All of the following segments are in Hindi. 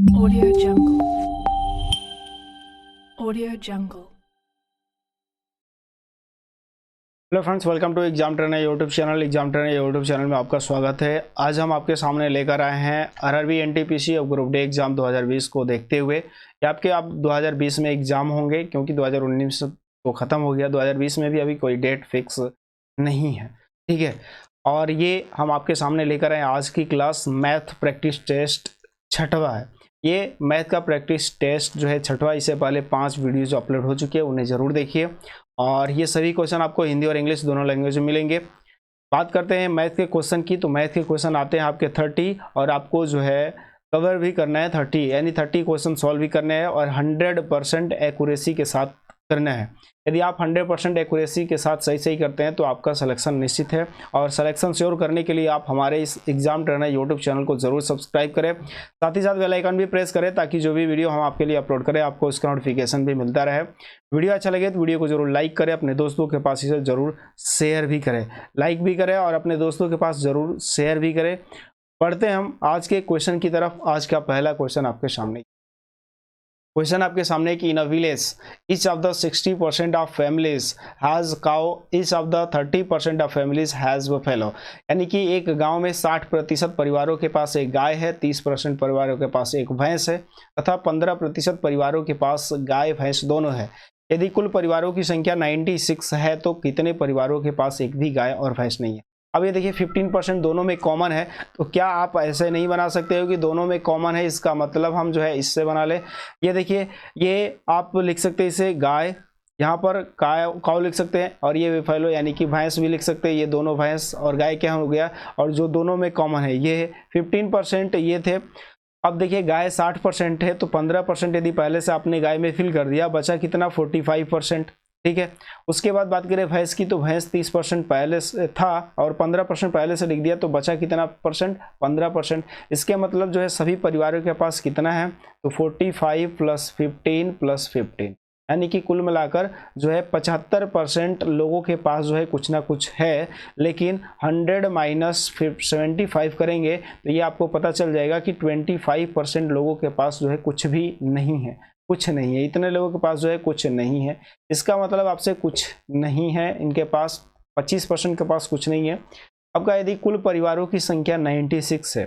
Audio Jungle. Audio Jungle. Hello friends, welcome to exam trainer YouTube channel. Exam trainer YouTube channel में आपका स्वागत है। आज हम आपके सामने लेकर आए हैं आरआरबी एनटीपीसी और ग्रुप डी एग्जाम 2020 को देखते हुए। ये आपके 2020 में एग्जाम होंगे, क्योंकि 2019 तो ख़त्म हो गया। 2020 में भी अभी कोई डेट फिक्स नहीं है, ठीक है। और ये हम आपके सामने लेकर आए आज की क्लास मैथ प्रैक्टिस टेस्ट छठवां है। ये मैथ का प्रैक्टिस टेस्ट जो है छठवां, इससे पहले 5 वीडियोज अपलोड हो चुके हैं, उन्हें ज़रूर देखिए। और ये सभी क्वेश्चन आपको हिंदी और इंग्लिश दोनों लैंग्वेज में मिलेंगे। बात करते हैं मैथ के क्वेश्चन की, तो मैथ के क्वेश्चन आते हैं आपके 30 और आपको जो है कवर भी करना है 30, यानी 30 क्वेश्चन सॉल्व भी करने हैं और 100% एक्यूरेसी के साथ करना है। यदि आप 100% एक्यूरेसी के साथ सही करते हैं तो आपका सिलेक्शन निश्चित है। और सिलेक्शन श्योर करने के लिए आप हमारे इस एग्जाम ट्रेनर यूट्यूब चैनल को जरूर सब्सक्राइब करें, साथ ही साथ बेल आइकन भी प्रेस करें, ताकि जो भी वीडियो हम आपके लिए अपलोड करें आपको उसका नोटिफिकेशन भी मिलता रहे। वीडियो अच्छा लगे तो वीडियो को जरूर लाइक करें, अपने दोस्तों के पास इसे जरूर शेयर भी करें, लाइक भी करें और अपने दोस्तों के पास जरूर शेयर भी करें। पढ़ते हैं हम आज के क्वेश्चन की तरफ। आज का पहला क्वेश्चन आपके सामने कि in a village each of the 60% of families has cow, each of the 30% of families has buffalo। यानी कि एक गांव में 60% परिवारों के पास एक गाय है, 30% परिवारों के पास एक भैंस है तथा 15% परिवारों के पास गाय भैंस दोनों है। यदि कुल परिवारों की संख्या 96 है तो कितने परिवारों के पास एक भी गाय और भैंस नहीं है। अब ये देखिए 15% दोनों में कॉमन है, तो क्या आप ऐसे नहीं बना सकते हो कि दोनों में कॉमन है, इसका मतलब हम जो है इससे बना ले। ये देखिए, ये आप लिख सकते हैं इसे गाय, यहाँ पर काऊ लिख सकते हैं, और ये फैलो यानी कि भैंस भी लिख सकते हैं। ये दोनों भैंस और गाय क्या हो गया, और जो दोनों में कॉमन है ये 15% ये थे। अब देखिए गाय 60% है, तो 15% यदि पहले से आपने गाय में फिल कर दिया, बचा कितना 45%, ठीक है। उसके बाद बात करें भैंस की, तो भैंस 30% पहले से था और 15% पहले से लिख दिया, तो बचा कितना परसेंट, 15%। इसके मतलब जो है सभी परिवारों के पास कितना है, तो 45 + 15 + 15, यानी कि कुल मिलाकर जो है 75% लोगों के पास जो है कुछ ना कुछ है। लेकिन 100 - 75 करेंगे तो ये आपको पता चल जाएगा कि 25% लोगों के पास जो है कुछ भी नहीं है, कुछ नहीं है। इतने लोगों के पास जो है कुछ नहीं है, इसका मतलब आपसे कुछ नहीं है इनके पास। 25% के पास कुछ नहीं है। अब का यदि कुल परिवारों की संख्या 96 है,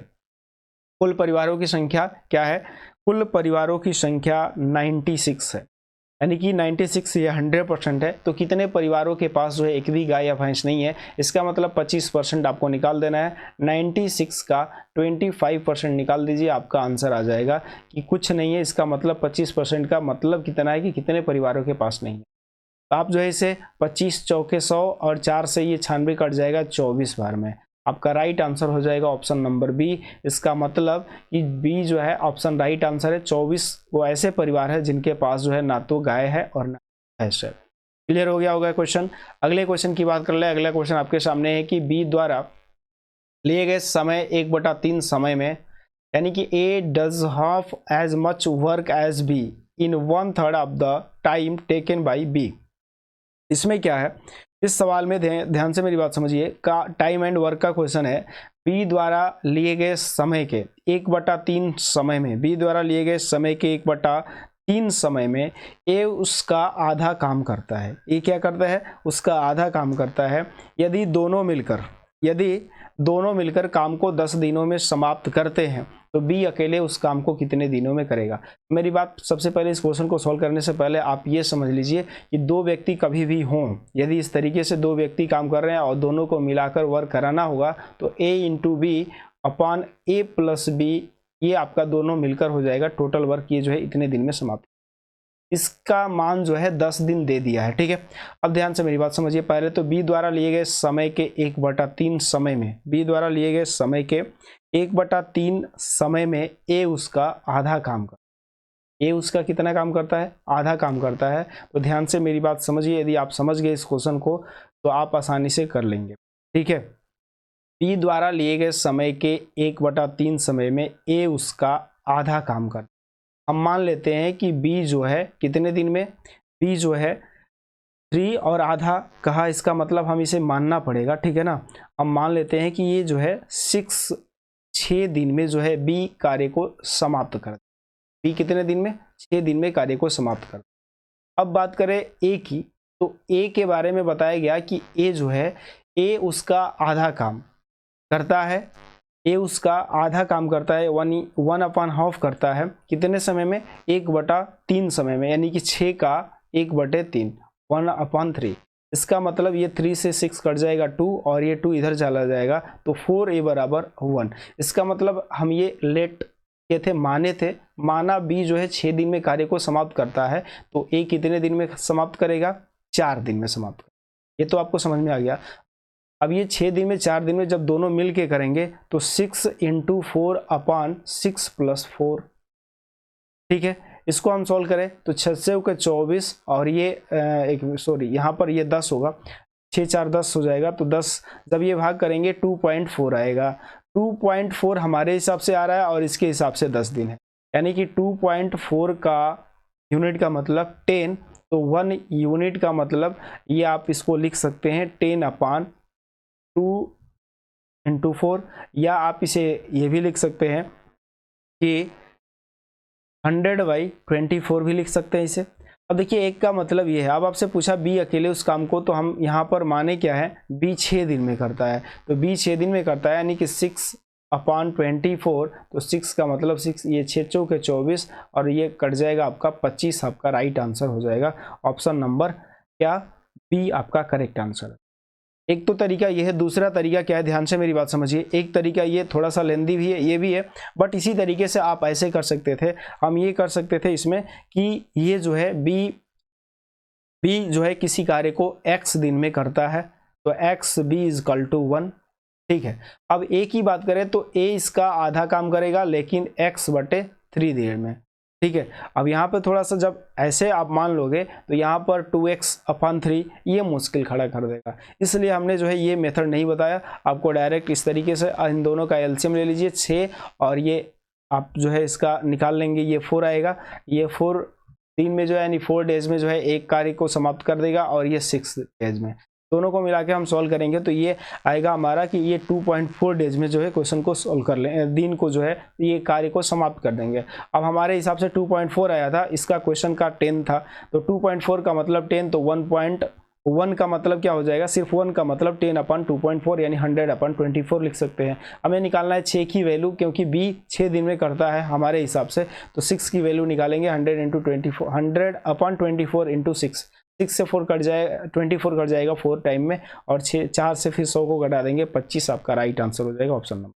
कुल परिवारों की संख्या क्या है, कुल परिवारों की संख्या 96 है, यानी कि 96 या 100% है, तो कितने परिवारों के पास जो है एक भी गाय या भैंस नहीं है। इसका मतलब 25% आपको निकाल देना है। 96 का 25% निकाल दीजिए, आपका आंसर आ जाएगा कि कुछ नहीं है। इसका मतलब 25% का मतलब कितना है कि कितने परिवारों के पास नहीं है। तो आप जो है इसे 25 चौके 100 और 4 से ये 96 कट जाएगा 24 बार में। आपका राइट आंसर हो जाएगा ऑप्शन नंबर बी। इसका मतलब कि बी जो है ऑप्शन राइट आंसर है। 24 वो ऐसे परिवार है जिनके पास जो है ना तो गाय है और ना भैंस है। क्लियर हो गया होगा क्वेश्चन। अगले क्वेश्चन की बात कर ले। अगला क्वेश्चन आपके सामने है कि बी द्वारा लिए गए समय 1/3 समय में, यानी कि A does half as much work as B in 1/3 of the time taken by B. इसमें क्या है, इस सवाल में ध्यान से मेरी बात समझिए। का टाइम एंड वर्क का क्वेश्चन है। बी द्वारा लिए गए समय के 1/3 समय में, बी द्वारा लिए गए समय के 1/3 समय में ए उसका आधा काम करता है। ए क्या करता है, उसका आधा काम करता है। यदि दोनों मिलकर काम को 10 दिनों में समाप्त करते हैं तो बी अकेले उस काम को कितने दिनों में करेगा। मेरी बात, सबसे पहले इस क्वेश्चन को सॉल्व करने से पहले आप ये समझ लीजिए कि दो व्यक्ति कभी भी हों, यदि इस तरीके से दो व्यक्ति काम कर रहे हैं और दोनों को मिलाकर वर्क कराना होगा, तो a × b upon a + b, ये आपका दोनों मिलकर हो जाएगा टोटल वर्क, ये जो है इतने दिन में समाप्त। इसका मान जो है 10 दिन दे दिया है, ठीक है। अब ध्यान से मेरी बात समझिए। पहले तो बी द्वारा लिए गए समय के 1/3 समय में, बी द्वारा लिए गए समय के 1/3 समय में ए उसका आधा काम करता है। ए उसका कितना काम करता है, आधा काम करता है। तो ध्यान से मेरी बात समझिए। यदि आप समझ गए इस क्वेश्चन को तो आप आसानी से कर लेंगे, ठीक है। बी द्वारा लिए गए समय के 1/3 समय में ए उसका आधा काम करता है। हम मान लेते हैं कि बी जो है कितने दिन में, बी जो है 3 और आधा कहा, इसका मतलब हम इसे मानना पड़ेगा, ठीक है ना। हम मान लेते हैं कि ये जो है 6 दिन में जो है बी कार्य को समाप्त कर, बी कितने दिन में, 6 दिन में कार्य को समाप्त कर। अब बात करें ए की, तो ए के बारे में बताया गया कि ए जो है, ए उसका आधा काम करता है, ए उसका आधा काम करता है, 1/2 करता है कितने समय में, 1/3 समय में, यानी कि 6 का 1/3, 1/3। इसका मतलब ये 3 से 6 कट जाएगा 2 और ये 2 इधर चला जाएगा, तो 4a बराबर 1। इसका मतलब हम ये लेट के थे, माना बी जो है 6 दिन में कार्य को समाप्त करता है, तो ए कितने दिन में समाप्त करेगा, 4 दिन में समाप्त करेगा। ये तो आपको समझ में आ गया। अब ये 6 दिन में 4 दिन में जब दोनों मिल के करेंगे तो 6 × 4/6 + 4, ठीक है। इसको हम सॉल्व करें तो 6 के 24 और ये यहाँ पर ये 10 होगा, 6 4 10 हो जाएगा, तो 10 जब ये भाग करेंगे 2.4 आएगा। 2.4 हमारे हिसाब से आ रहा है और इसके हिसाब से 10 दिन है, यानी कि 2.4 का यूनिट का मतलब 10, तो 1 यूनिट का मतलब ये आप इसको लिख सकते हैं 10/2 × 4, या आप इसे ये भी लिख सकते हैं कि 100/24 भी लिख सकते हैं इसे। अब देखिए एक का मतलब ये है, अब आपसे पूछा बी अकेले उस काम को, तो हम यहाँ पर माने क्या है, बी 6 दिन में करता है, तो बी 6 दिन में करता है, यानी कि 6/24, तो 6 का मतलब 6, ये 6 चौके 24 और ये कट जाएगा आपका 25, आपका राइट आंसर हो जाएगा ऑप्शन नंबर क्या, बी आपका करेक्ट आंसर है। एक तो तरीका ये है, दूसरा तरीका क्या है, ध्यान से मेरी बात समझिए। एक तरीका ये थोड़ा सा लेंदी भी है, ये भी है, बट इसी तरीके से आप ऐसे कर सकते थे, हम ये कर सकते थे इसमें कि ये जो है बी जो है किसी कार्य को x दिन में करता है, तो x b = 1, ठीक है। अब a की बात करें तो a इसका आधा काम करेगा लेकिन x/3 दिन में, ठीक है। अब यहाँ पे थोड़ा सा जब ऐसे आप मान लोगे तो यहाँ पर 2x/3 ये मुश्किल खड़ा कर देगा, इसलिए हमने जो है ये मेथड नहीं बताया आपको। डायरेक्ट इस तरीके से इन दोनों का एलसीएम ले लीजिए 6, और ये आप जो है इसका निकाल लेंगे, ये 4 आएगा, ये 4 दिन में जो है यानी 4 डेज में जो है एक कार्य को समाप्त कर देगा, और ये 6 डेज में, दोनों को मिला के हम सॉल्व करेंगे तो ये आएगा हमारा कि ये 2.4 डेज में जो है क्वेश्चन को सॉल्व कर ले, दिन को जो है ये कार्य को समाप्त कर देंगे। अब हमारे हिसाब से 2.4 आया था, इसका क्वेश्चन का 10 था, तो 2.4 का मतलब 10, तो 1.1 का मतलब क्या हो जाएगा, सिर्फ 1 का मतलब 10/2.4 यानी 100/24 लिख सकते हैं। हमें निकालना है 6 की वैल्यू, क्योंकि बी 6 दिन में करता है हमारे हिसाब से, तो 6 की वैल्यू निकालेंगे 100/24 × 6, 6 से 4 कट जाएगा, 24 कट जाएगा 4 टाइम में, और 4 से फिर 100 को घटा देंगे, 25 आपका राइट आंसर हो जाएगा ऑप्शन नंबर।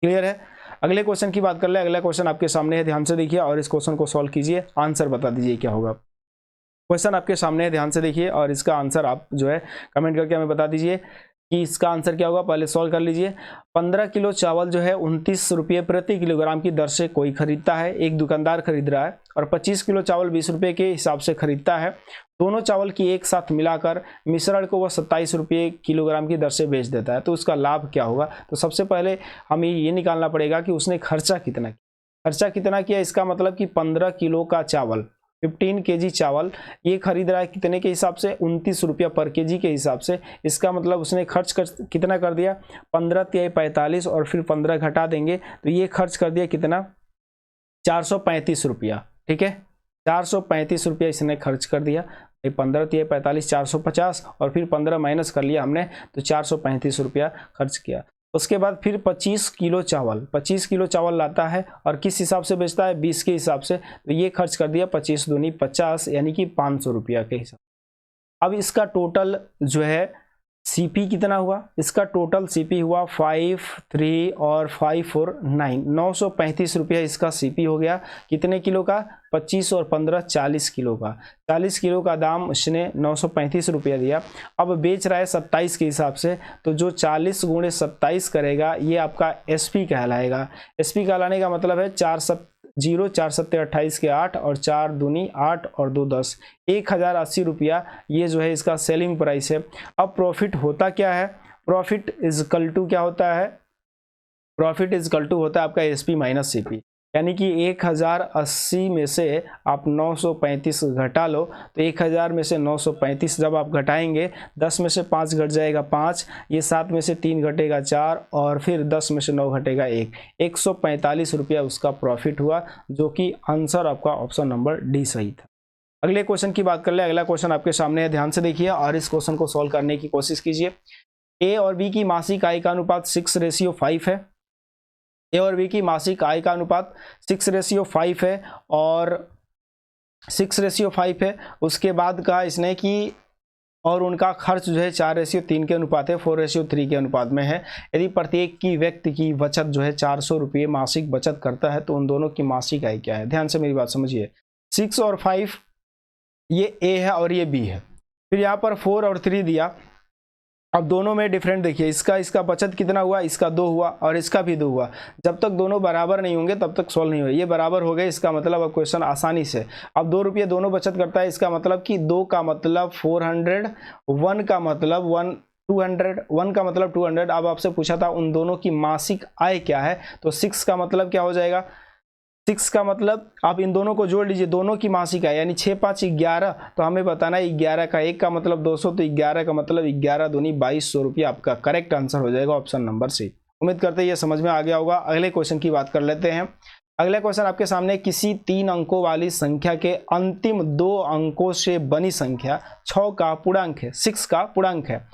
क्लियर है। अगले क्वेश्चन की बात कर ले। अगला क्वेश्चन आपके सामने है, ध्यान से देखिए और इस क्वेश्चन को सॉल्व कीजिए, आंसर बता दीजिए क्या होगा। क्वेश्चन आपके सामने है, ध्यान से देखिए और इसका आंसर आप जो है कमेंट करके हमें बता दीजिए कि इसका आंसर क्या होगा। पहले सॉल्व कर लीजिए। 15 किलो चावल जो है 29 रुपये प्रति किलोग्राम की दर से कोई खरीदता है, एक दुकानदार खरीद रहा है, और 25 किलो चावल 20 रुपये के हिसाब से खरीदता है। दोनों चावल की एक साथ मिलाकर मिश्रण को वह 27 रुपये किलोग्राम की दर से बेच देता है, तो उसका लाभ क्या होगा। तो सबसे पहले हमें ये निकालना पड़ेगा कि उसने खर्चा कितना किया। इसका मतलब कि 15 किलो का चावल, 15 kg चावल ये खरीद रहा है कितने के हिसाब से, 29 रुपया पर केजी के हिसाब से। इसका मतलब उसने खर्च कितना कर दिया, 15 × 45 और फिर 15 घटा देंगे तो ये खर्च कर दिया कितना, 435 रुपया, ठीक है। 435 रुपया इसने खर्च कर दिया। 15 × 45 450 और फिर 15 माइनस कर लिया हमने, तो 435 रुपया खर्च किया। उसके बाद फिर 25 किलो चावल लाता है और किस हिसाब से बेचता है, 20 के हिसाब से, तो ये खर्च कर दिया 25 दूनी 50 यानी कि 500 रुपया के हिसाब। अब इसका टोटल जो है सीपी कितना हुआ, इसका टोटल सीपी हुआ 5, 3 और 5 4 9, 935 रुपया इसका सीपी हो गया। कितने किलो का, 25 और 15 40 किलो का। 40 किलो का दाम उसने 935 रुपया दिया। अब बेच रहा है 27 के हिसाब से, तो जो 40 × 27 करेगा ये आपका एसपी कहलाएगा। एसपी कहलाने का मतलब है 4 7 28 के 8 और 4 दूनी 8 और 2 10, 1080 रुपया ये जो है इसका सेलिंग प्राइस है। अब प्रॉफिट होता क्या है, प्रॉफिट इज इक्वल टू क्या होता है, प्रॉफिट इज इक्वल टू होता है आपका एसपी माइनस सीपी, यानी कि 1080 में से आप 935 घटा लो, तो 1000 में से 935 जब आप घटाएंगे, 10 में से 5 घट जाएगा 5, ये 7 में से 3 घटेगा 4, और फिर 10 में से 9 घटेगा 1, 145 रुपया उसका प्रॉफिट हुआ, जो कि आंसर आपका ऑप्शन नंबर डी सही था। अगले क्वेश्चन की बात कर ले। अगला क्वेश्चन आपके सामने है, ध्यान से देखिए और इस क्वेश्चन को सॉल्व करने की कोशिश कीजिए। ए और बी की मासिक आय का अनुपात 6:5 है। ए और बी की मासिक आय का अनुपात 6:5 है और 6:5 है। उसके बाद कहा इसने कि और उनका खर्च जो है 4:3 के अनुपात है, 4:3 के अनुपात में है। यदि प्रत्येक की व्यक्ति की बचत जो है 400 रुपये मासिक बचत करता है, तो उन दोनों की मासिक आय क्या है। ध्यान से मेरी बात समझिए। 6 और 5 ये ए है और ये बी है, फिर यहाँ पर 4 और 3 दिया। अब दोनों में डिफरेंट देखिए, इसका बचत कितना हुआ, इसका 2 हुआ और इसका भी 2 हुआ। जब तक दोनों बराबर नहीं होंगे तब तक सॉल्व नहीं होगा। ये बराबर हो गए, इसका मतलब अब क्वेश्चन आसानी से। अब 2 रुपये दोनों बचत करता है, इसका मतलब कि 2 का मतलब 400, 1 का मतलब 200, 1 का मतलब 200। अब आपसे पूछा था उन दोनों की मासिक आय क्या है, तो 6 का मतलब क्या हो जाएगा, 6 का मतलब आप इन दोनों को जोड़ लीजिए, दोनों की मासिक आय यानी 6 5 11, तो हमें बताना है 11 का 1 का मतलब 200, तो 11 का मतलब 11 दूनी 2200 रुपये आपका करेक्ट आंसर हो जाएगा ऑप्शन नंबर सी। उम्मीद करते हैं ये समझ में आ गया होगा। अगले क्वेश्चन की बात कर लेते हैं। अगला क्वेश्चन आपके सामने, किसी 3 अंकों वाली संख्या के अंतिम 2 अंकों से बनी संख्या 6 का पूर्णांक है, 6 का पूर्णांक है,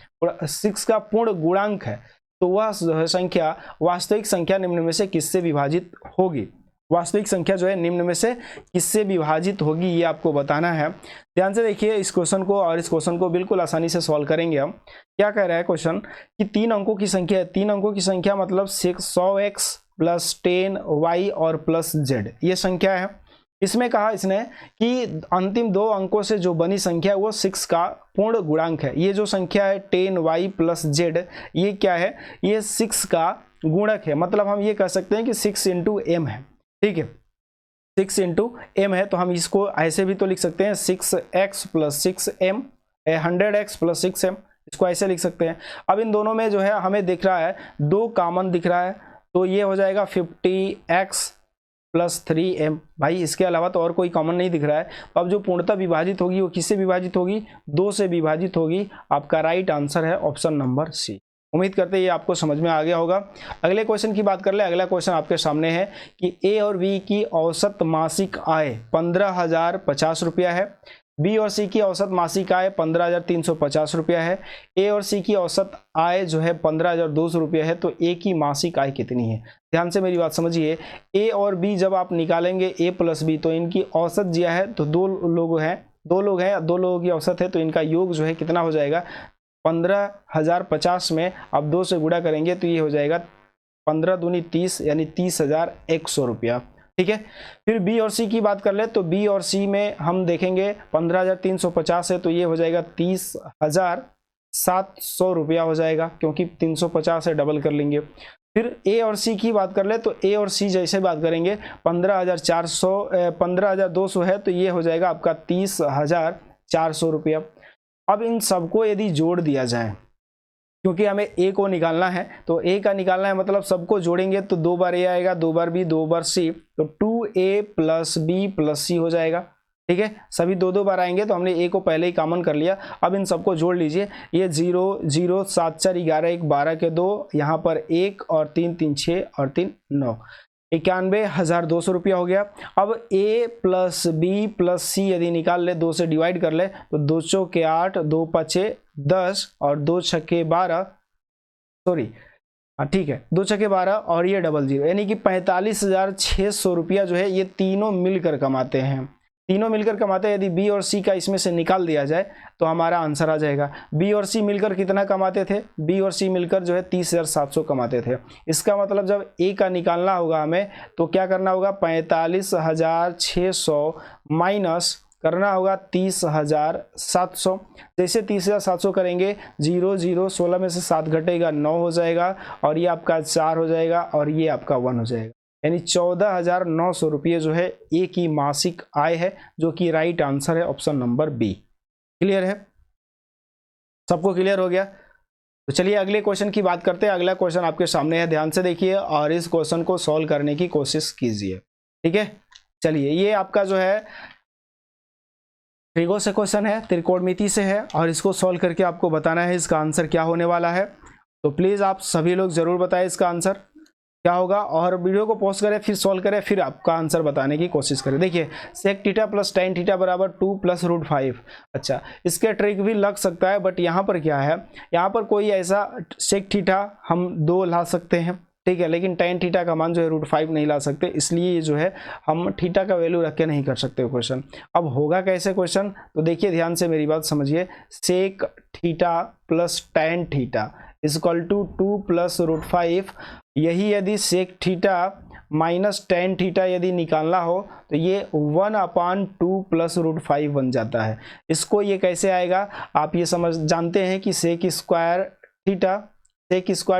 6 का पूर्ण गुणांक है, तो वह संख्या वास्तविक संख्या निम्न में से किससे विभाजित होगी। वास्तविक संख्या जो है निम्न में से किससे विभाजित होगी, ये आपको बताना है। ध्यान से देखिए इस क्वेश्चन को, और इस क्वेश्चन को बिल्कुल आसानी से सॉल्व करेंगे हम। क्या कह रहा है क्वेश्चन कि 3 अंकों की संख्या है, 3 अंकों की संख्या मतलब 100x प्लस 10y और प्लस z, ये संख्या है। इसमें कहा इसने कि अंतिम 2 अंकों से जो बनी संख्या है वो 6 का पूर्ण गुणांक है। ये जो संख्या है 10y प्लस z, ये क्या है, ये 6 का गुणक है। मतलब हम ये कह सकते हैं कि 6 इंटू m है, ठीक है, 6 इंटू एम है। तो हम इसको ऐसे भी तो लिख सकते हैं 6x plus 6m, 100x plus 6m, इसको ऐसे लिख सकते हैं। अब इन दोनों में जो है हमें दिख रहा है 2 कॉमन दिख रहा है, तो ये हो जाएगा 50x प्लस 3m। भाई इसके अलावा तो और कोई कॉमन नहीं दिख रहा है। अब जो पूर्णतः विभाजित होगी वो किससे विभाजित होगी, 2 से विभाजित होगी। आपका राइट आंसर है ऑप्शन नंबर सी। उम्मीद करते हैं ये आपको समझ में आ गया होगा। अगले क्वेश्चन की बात कर ले। अगला क्वेश्चन आपके सामने है कि ए और बी की औसत मासिक आय 15,050 रुपया है, बी और सी की औसत मासिक आय 15,350 रुपया है, ए और सी की औसत आय जो है 15,200 रुपया है, तो ए की मासिक आय कितनी है। ध्यान से मेरी बात समझिए। ए और बी जब आप निकालेंगे ए प्लस बी, तो इनकी औसत दिया है, तो 2 लोग हैं, 2 लोगों की औसत है, तो इनका योग जो है कितना हो जाएगा, 15,050 में आप 2 से गुणा करेंगे तो ये हो जाएगा 15 दूनी 30 यानी 30,100 रुपया, ठीक है। फिर बी और सी की बात कर ले, तो बी और सी में हम देखेंगे 15,350 है, तो ये हो जाएगा 30,700 रुपया हो जाएगा, क्योंकि 350 है डबल कर लेंगे। फिर ए और सी की बात कर ले, तो ए और सी जैसे बात करेंगे 15,200 है, तो ये हो जाएगा आपका 30,400 रुपया। अब इन सबको यदि जोड़ दिया जाए, क्योंकि हमें ए को निकालना है, तो ए का निकालना है मतलब सबको जोड़ेंगे तो 2 बार ए आएगा, 2 बार बी, 2 बार सी, तो 2a प्लस बी प्लस सी हो जाएगा, ठीक है। सभी 2 बार आएंगे, तो हमने ए को पहले ही कॉमन कर लिया। अब इन सबको जोड़ लीजिए, ये 0 0 7 4 11 1 12 के 2, यहाँ पर 1 और 3 3 6 और 3 9, 91,200 रुपया हो गया। अब ए प्लस बी प्लस सी यदि निकाल ले, 2 से डिवाइड कर ले, तो 2 चौके 8, 2 पचे 10 और 2 छक्के 12, सॉरी हाँ ठीक है, 2 छक्के 12 और ये 00, यानी कि 45,600 रुपया जो है ये तीनों मिलकर कमाते हैं। तीनों मिलकर कमाते हैं। यदि बी और सी का इसमें से निकाल दिया जाए तो हमारा आंसर आ जाएगा। बी और सी मिलकर कितना कमाते थे, बी और सी मिलकर जो है 30,700 कमाते थे। इसका मतलब जब ए का निकालना होगा हमें तो क्या करना होगा, 45,600 माइनस करना होगा 30,700। जैसे 30,700 करेंगे 0 0 16 में से 7 घटेगा 9 हो जाएगा और ये आपका 4 हो जाएगा और ये आपका 1 हो जाएगा, यानी 14,900 रुपये जो है ए की मासिक आय है, जो कि राइट आंसर है ऑप्शन नंबर बी। क्लियर है, सबको क्लियर हो गया? तो चलिए अगले क्वेश्चन की बात करते हैं। अगला क्वेश्चन आपके सामने है, ध्यान से देखिए और इस क्वेश्चन को सॉल्व करने की कोशिश कीजिए। ठीक है, चलिए ये आपका जो है ट्रिगो से क्वेश्चन है, त्रिकोणमिति से है, और इसको सॉल्व करके आपको बताना है इसका आंसर क्या होने वाला है। तो प्लीज़ आप सभी लोग ज़रूर बताएं इसका आंसर क्या होगा, और वीडियो को पॉज करें, फिर सॉल्व करें, फिर आपका आंसर बताने की कोशिश करें। देखिए sec theta plus tan theta बराबर 2 प्लस रूट 5। अच्छा, इसके ट्रिक भी लग सकता है, बट यहाँ पर क्या है, यहाँ पर कोई ऐसा सेक थीटा हम 2 ला सकते हैं, ठीक है, लेकिन टेन थीटा का मान जो है रूट 5 नहीं ला सकते, इसलिए जो है हम थीटा का वैल्यू रख के नहीं कर सकते क्वेश्चन। अब होगा कैसे क्वेश्चन, तो देखिए ध्यान से मेरी बात समझिए। Sec theta plus tan theta is equal to 2 plus root 5, यही यदि sec theta minus tan theta यदि निकालना हो तो ये 1/2 प्लस रूट 5 बन जाता है। इसको ये कैसे आएगा, आप ये समझ जानते हैं कि sec square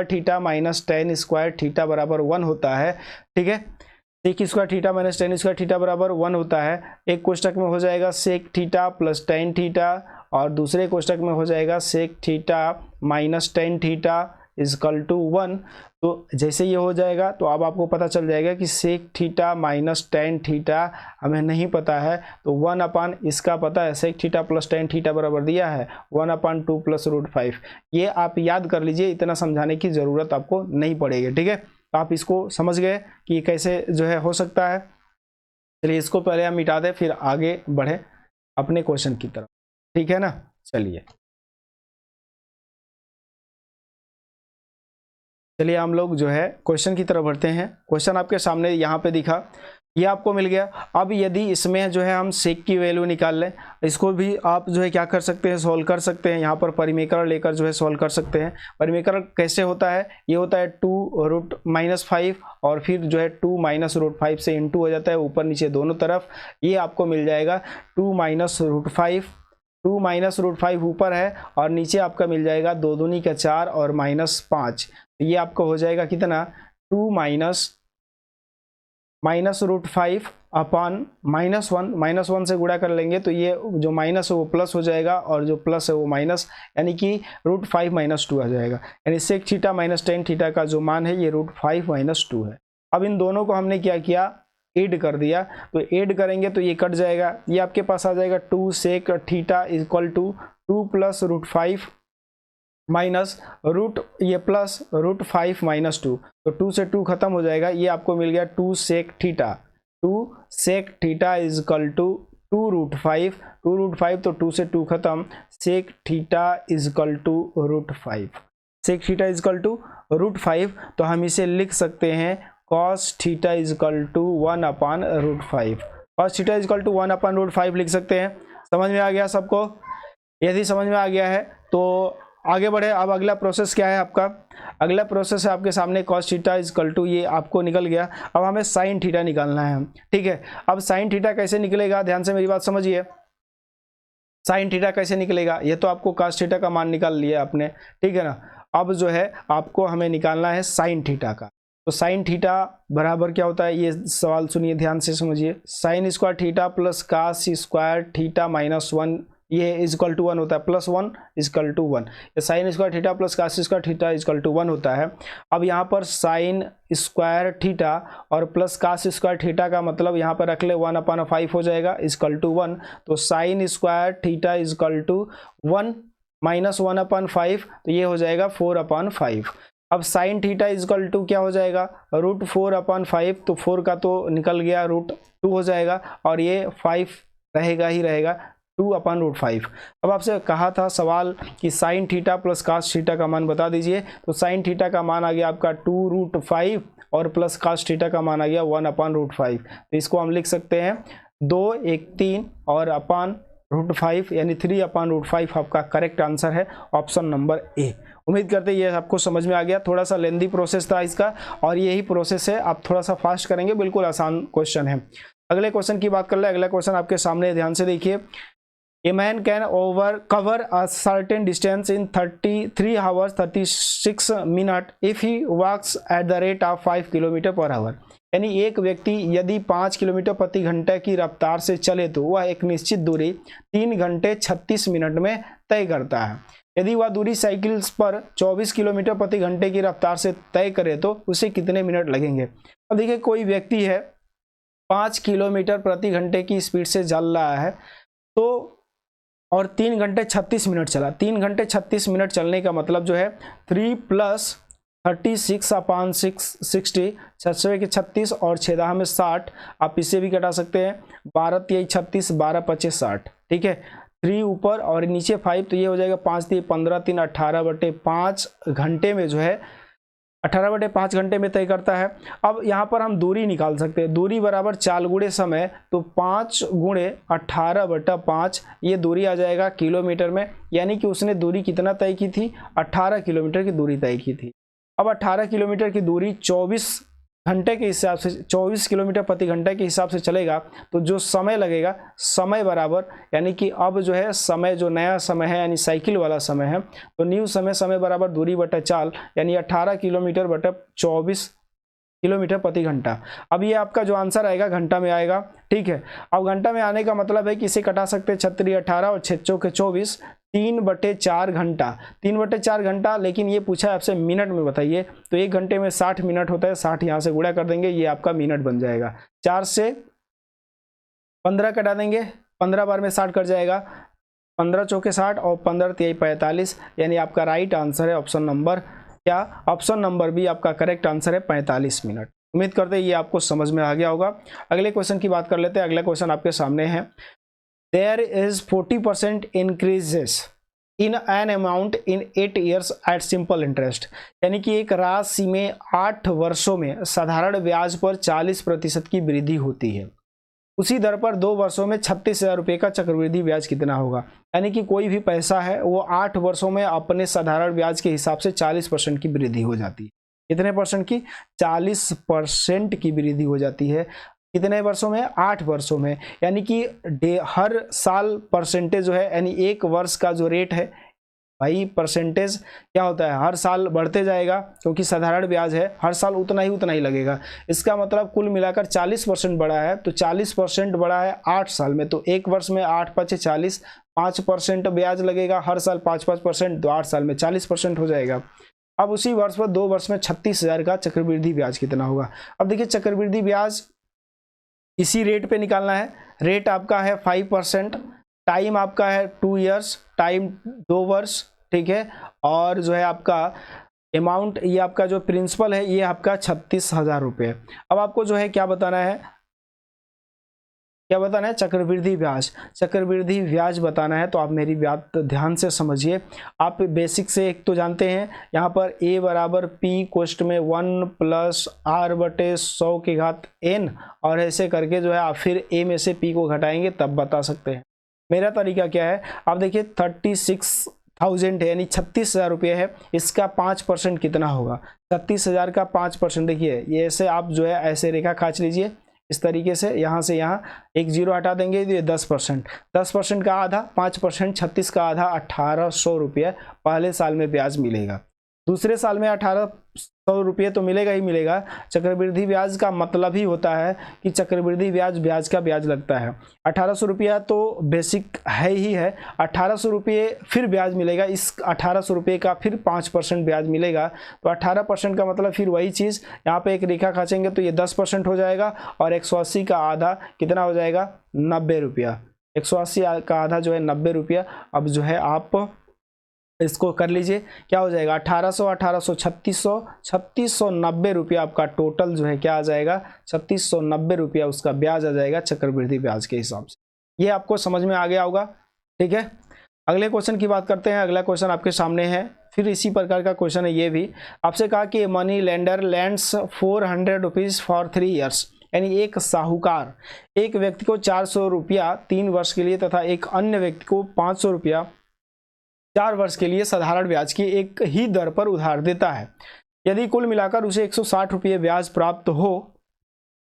theta minus tan square theta बराबर 1 होता है, ठीक है। Sec square theta minus tan square theta बराबर 1 होता है। एक कोष्टक में हो जाएगा sec theta plus tan theta, और दूसरे कोष्टक में हो जाएगा sec theta minus tan theta is equal to 1। तो जैसे ये हो जाएगा तो अब आपको पता चल जाएगा कि sec theta minus tan theta हमें नहीं पता है, तो 1 इसका पता है, sec theta plus tan theta बराबर दिया है 1/2 प्लस रूट 5। ये आप याद कर लीजिए, इतना समझाने की ज़रूरत आपको नहीं पड़ेगी, ठीक है। तो आप इसको समझ गए कि कैसे जो है हो सकता है। चलिए इसको पहले हम मिटा दें, फिर आगे बढ़े अपने क्वेश्चन की तरफ, ठीक है ना। चलिए हम लोग जो है क्वेश्चन की तरफ बढ़ते हैं। क्वेश्चन आपके सामने यहाँ पे दिखा, ये आपको मिल गया। अब यदि इसमें जो है हम सेक की वैल्यू निकाल लें, इसको भी आप जो है क्या कर सकते हैं, सॉल्व कर सकते हैं। यहाँ पर परिमेकरण लेकर जो है सॉल्व कर सकते हैं। परिमेकरण कैसे होता है, ये होता है 2 रूट माइनस 5, और फिर जो है 2 माइनस रूट 5 से इंटू हो जाता है ऊपर नीचे दोनों तरफ। ये आपको मिल जाएगा 2 माइनस रूट 5, 2 माइनस रूट 5 ऊपर है, और नीचे आपका मिल जाएगा 2 दूनी का 4 और माइनस 5। ये आपको हो जाएगा कितना, 2 minus root 5 upon minus one से गुणा कर लेंगे तो ये जो माइनस है वो प्लस हो जाएगा, और जो प्लस है वो माइनस, यानी कि रूट 5 माइनस 2 आ जाएगा। यानी sec theta minus tan theta का जो मान है ये रूट 5 माइनस 2 है। अब इन दोनों को हमने क्या किया, ऐड कर दिया, तो ऐड करेंगे तो ये कट जाएगा, ये आपके पास आ जाएगा 2 sec theta equal to 2 plus root 5 minus root ये प्लस रूट 5 माइनस 2, तो 2 से 2 खत्म हो जाएगा। ये आपको मिल गया 2 sec theta is equal to 2 root 5, 2 root 5 तो 2 से 2 खत्म, sec theta is equal to root 5, sec theta is equal to root 5। तो हम इसे लिख सकते हैं cos theta is equal to 1/√5, cos theta is equal to 1/√5 लिख सकते हैं। समझ में आ गया सबको? यदि समझ में आ गया है तो आगे बढ़े। अब अगला प्रोसेस क्या है आपका, अगला प्रोसेस है आपके सामने cos theta is equal to, ये आपको निकल गया। अब हमें साइन थीटा निकालना है, ठीक है। अब साइन थीटा कैसे निकलेगा, ध्यान से मेरी बात समझिए। साइन थीटा कैसे निकलेगा, ये तो आपको कॉस थीटा का मान निकाल लिया आपने, ठीक है ना। अब जो है आपको हमें निकालना है साइन थीटा का। तो साइन थीटा बराबर क्या होता है, ये सवाल सुनिए ध्यान से समझिए। Sine square theta plus cos square theta minus 1, ये इज इक्वल टू 1 होता है, plus 1 is equal to 1। Sine square theta plus cos square theta is equal to 1 होता है। अब यहाँ पर साइन स्क्वायर थीटा और प्लस कास स्क्वायर थीटा का मतलब यहाँ पर रख ले 1/5 हो जाएगा इज इक्वल टू 1। तो sine square theta is equal to 1 minus 1/5, तो ये हो जाएगा 4/5। अब sine theta is equal to क्या हो जाएगा, रूट 4/5, तो 4 का तो निकल गया, रूट 2 हो जाएगा, और ये 5 रहेगा ही रहेगा, 2/√5। अब आपसे कहा था सवाल कि sine theta plus cos theta का मान बता दीजिए। तो साइन थीटा का मान आ गया आपका 2√5 और प्लस कास थीटा का मान आ गया 1/√5। तो इसको हम लिख सकते हैं 2 1 3 और √5 यानी 3/√5 आपका करेक्ट आंसर है, ऑप्शन नंबर ए। उम्मीद करते हैं ये आपको समझ में आ गया। थोड़ा सा लेंदी प्रोसेस था इसका, और यही प्रोसेस है, आप थोड़ा सा फास्ट करेंगे, बिल्कुल आसान क्वेश्चन है। अगले क्वेश्चन की बात कर ले। अगला क्वेश्चन आपके सामने, ध्यान से देखिए। A man can cover a certain distance in 3 hours 36 minutes if he walks at the rate of 5 km/h। यानी एक व्यक्ति यदि 5 किलोमीटर प्रति घंटे की रफ्तार से चले तो वह एक निश्चित दूरी 3 घंटे 36 मिनट में तय करता है। यदि वह दूरी साइकिल पर 24 किलोमीटर प्रति घंटे की रफ्तार से तय करे तो उसे कितने मिनट लगेंगे। अब देखिए कोई व्यक्ति है 5 किलोमीटर प्रति घंटे की स्पीड से चल रहा है, तो और 3 घंटे 36 मिनट चला। 3 घंटे 36 मिनट चलने का मतलब जो है 3 + 36/6 60, 6 के 36 और 6 में 60, आप इसे भी घटा सकते हैं। 12 × 36, 12 × 25 60, ठीक है। 3 ऊपर और नीचे 5, तो ये हो जाएगा 5 × 3 15, 3 18/5 घंटे में जो है 18/5 घंटे में तय करता है। अब यहाँ पर हम दूरी निकाल सकते हैं। दूरी बराबर 4 गुणे समय, तो 5 × 18/5 ये दूरी आ जाएगा किलोमीटर में, यानी कि उसने दूरी कितना तय की थी, 18 किलोमीटर की दूरी तय की थी। अब 18 किलोमीटर की दूरी 24 घंटे के हिसाब से, 24 किलोमीटर प्रति घंटे के हिसाब से चलेगा, तो जो समय लगेगा, समय बराबर, यानी कि अब जो है समय, जो नया समय है यानी साइकिल वाला समय है, तो न्यू समय, समय बराबर दूरी बटा चाल, यानी 18 किलोमीटर बटा 24 किलोमीटर प्रति घंटा। अब ये आपका जो आंसर आएगा घंटा में आएगा, ठीक है। अब घंटा में आने का मतलब है कि इसे कटा सकते हैं 36 18 और 6 के 24, 3/4 घंटा, 3/4 घंटा। लेकिन ये पूछा है आपसे मिनट में बताइए, तो 1 घंटे में 60 मिनट होता है, 60 यहाँ से गुणा कर देंगे, ये आपका मिनट बन जाएगा। 4 से 15 कटा देंगे, 15 बार में 60 कट जाएगा, 15 चौके 60 और 15 × 45, यानी आपका राइट आंसर है ऑप्शन नंबर क्या, ऑप्शन नंबर बी आपका करेक्ट आंसर है 45 मिनट। उम्मीद करते हैं ये आपको समझ में आ गया होगा। अगले क्वेश्चन की बात कर लेते हैं। अगला क्वेश्चन आपके सामने है, there is 40% increases in an amount in 8 years at simple interest, यानी कि एक राशि में 8 वर्षों में साधारण ब्याज पर 40% की वृद्धि होती है। उसी दर पर 2 वर्षों में 36,000 रुपये का चक्रवृद्धि ब्याज कितना होगा। यानी कि कोई भी पैसा है वो 8 वर्षों में अपने साधारण ब्याज के हिसाब से 40% की वृद्धि हो जाती है। कितने परसेंट की, 40% की वृद्धि हो जाती है। कितने वर्षों में, 8 वर्षों में, यानी कि हर साल परसेंटेज जो है, यानी 1 वर्ष का जो रेट है भाई, परसेंटेज क्या होता है, हर साल बढ़ते जाएगा, क्योंकि साधारण ब्याज है, हर साल उतना ही लगेगा। इसका मतलब कुल मिलाकर 40% बढ़ा है, तो 40% बढ़ा है 8 साल में, तो 1 वर्ष में 8 × 5 = 40, 5% ब्याज लगेगा हर साल, 5%, तो 8 साल में 40% हो जाएगा। अब उसी वर्ष पर 2 वर्ष में 36,000 का चक्रवृद्धि ब्याज कितना होगा। अब देखिए चक्रवृद्धि ब्याज इसी रेट पे निकालना है। रेट आपका है 5%, टाइम आपका है 2 years, टाइम 2 वर्ष, ठीक है। और जो है आपका अमाउंट, ये आपका जो प्रिंसिपल है, ये आपका 36,000 रुपये। अब आपको जो है क्या बताना है, चक्रवृद्धि ब्याज। चक्रवृद्धि ब्याज बताना है, तो आप मेरी बात ध्यान से समझिए। आप बेसिक से एक तो जानते हैं, यहाँ पर a बराबर p कोष्ट में 1 + r/100⁴n, और ऐसे करके जो है आप फिर a में से p को घटाएंगे तब बता सकते हैं। मेरा तरीका क्या है, आप देखिए 36,000 है, यानी 36,000 रुपये है, इसका 5% कितना होगा। 36,000 का 5%, देखिए ये ऐसे आप जो है ऐसे रेखा खींच लीजिए इस तरीके से, यहाँ से यहाँ एक 0 हटा देंगे, तो ये 10%, 10% का आधा 5%, 36 का आधा 1,800 रुपये पहले साल में ब्याज मिलेगा। दूसरे साल में 1,800 रुपये तो मिलेगा ही मिलेगा। चक्रवृद्धि ब्याज का मतलब ही होता है कि चक्रवृद्धि ब्याज का ब्याज लगता है। 1,800 रुपया तो बेसिक है ही है, 1,800 रुपये फिर ब्याज मिलेगा, इस 1,800 रुपये का फिर 5% ब्याज मिलेगा, तो 18% का मतलब फिर वही चीज़, यहाँ पे एक रेखा खींचेंगे तो ये 10% हो जाएगा, और 180 का आधा कितना हो जाएगा, 90 रुपया। 180 का आधा जो है 90 रुपया। अब जो है आप इसको कर लीजिए, क्या हो जाएगा, 1,800 1,800 3,690 रुपया आपका टोटल जो है क्या आ जाएगा, 3,690 रुपया उसका ब्याज आ जाएगा चक्रवृद्धि ब्याज के हिसाब से। ये आपको समझ में आ गया होगा, ठीक है। अगले क्वेश्चन की बात करते हैं। अगला क्वेश्चन आपके सामने है, फिर इसी प्रकार का क्वेश्चन है। ये भी आपसे कहा कि money lender lands 400 rupees for 3 years, यानी एक साहूकार एक व्यक्ति को 400 रुपया 3 वर्ष के लिए तथा एक अन्य व्यक्ति को 500 रुपया 4 वर्ष के लिए साधारण ब्याज की एक ही दर पर उधार देता है। यदि कुल मिलाकर उसे 160 रुपये ब्याज प्राप्त हो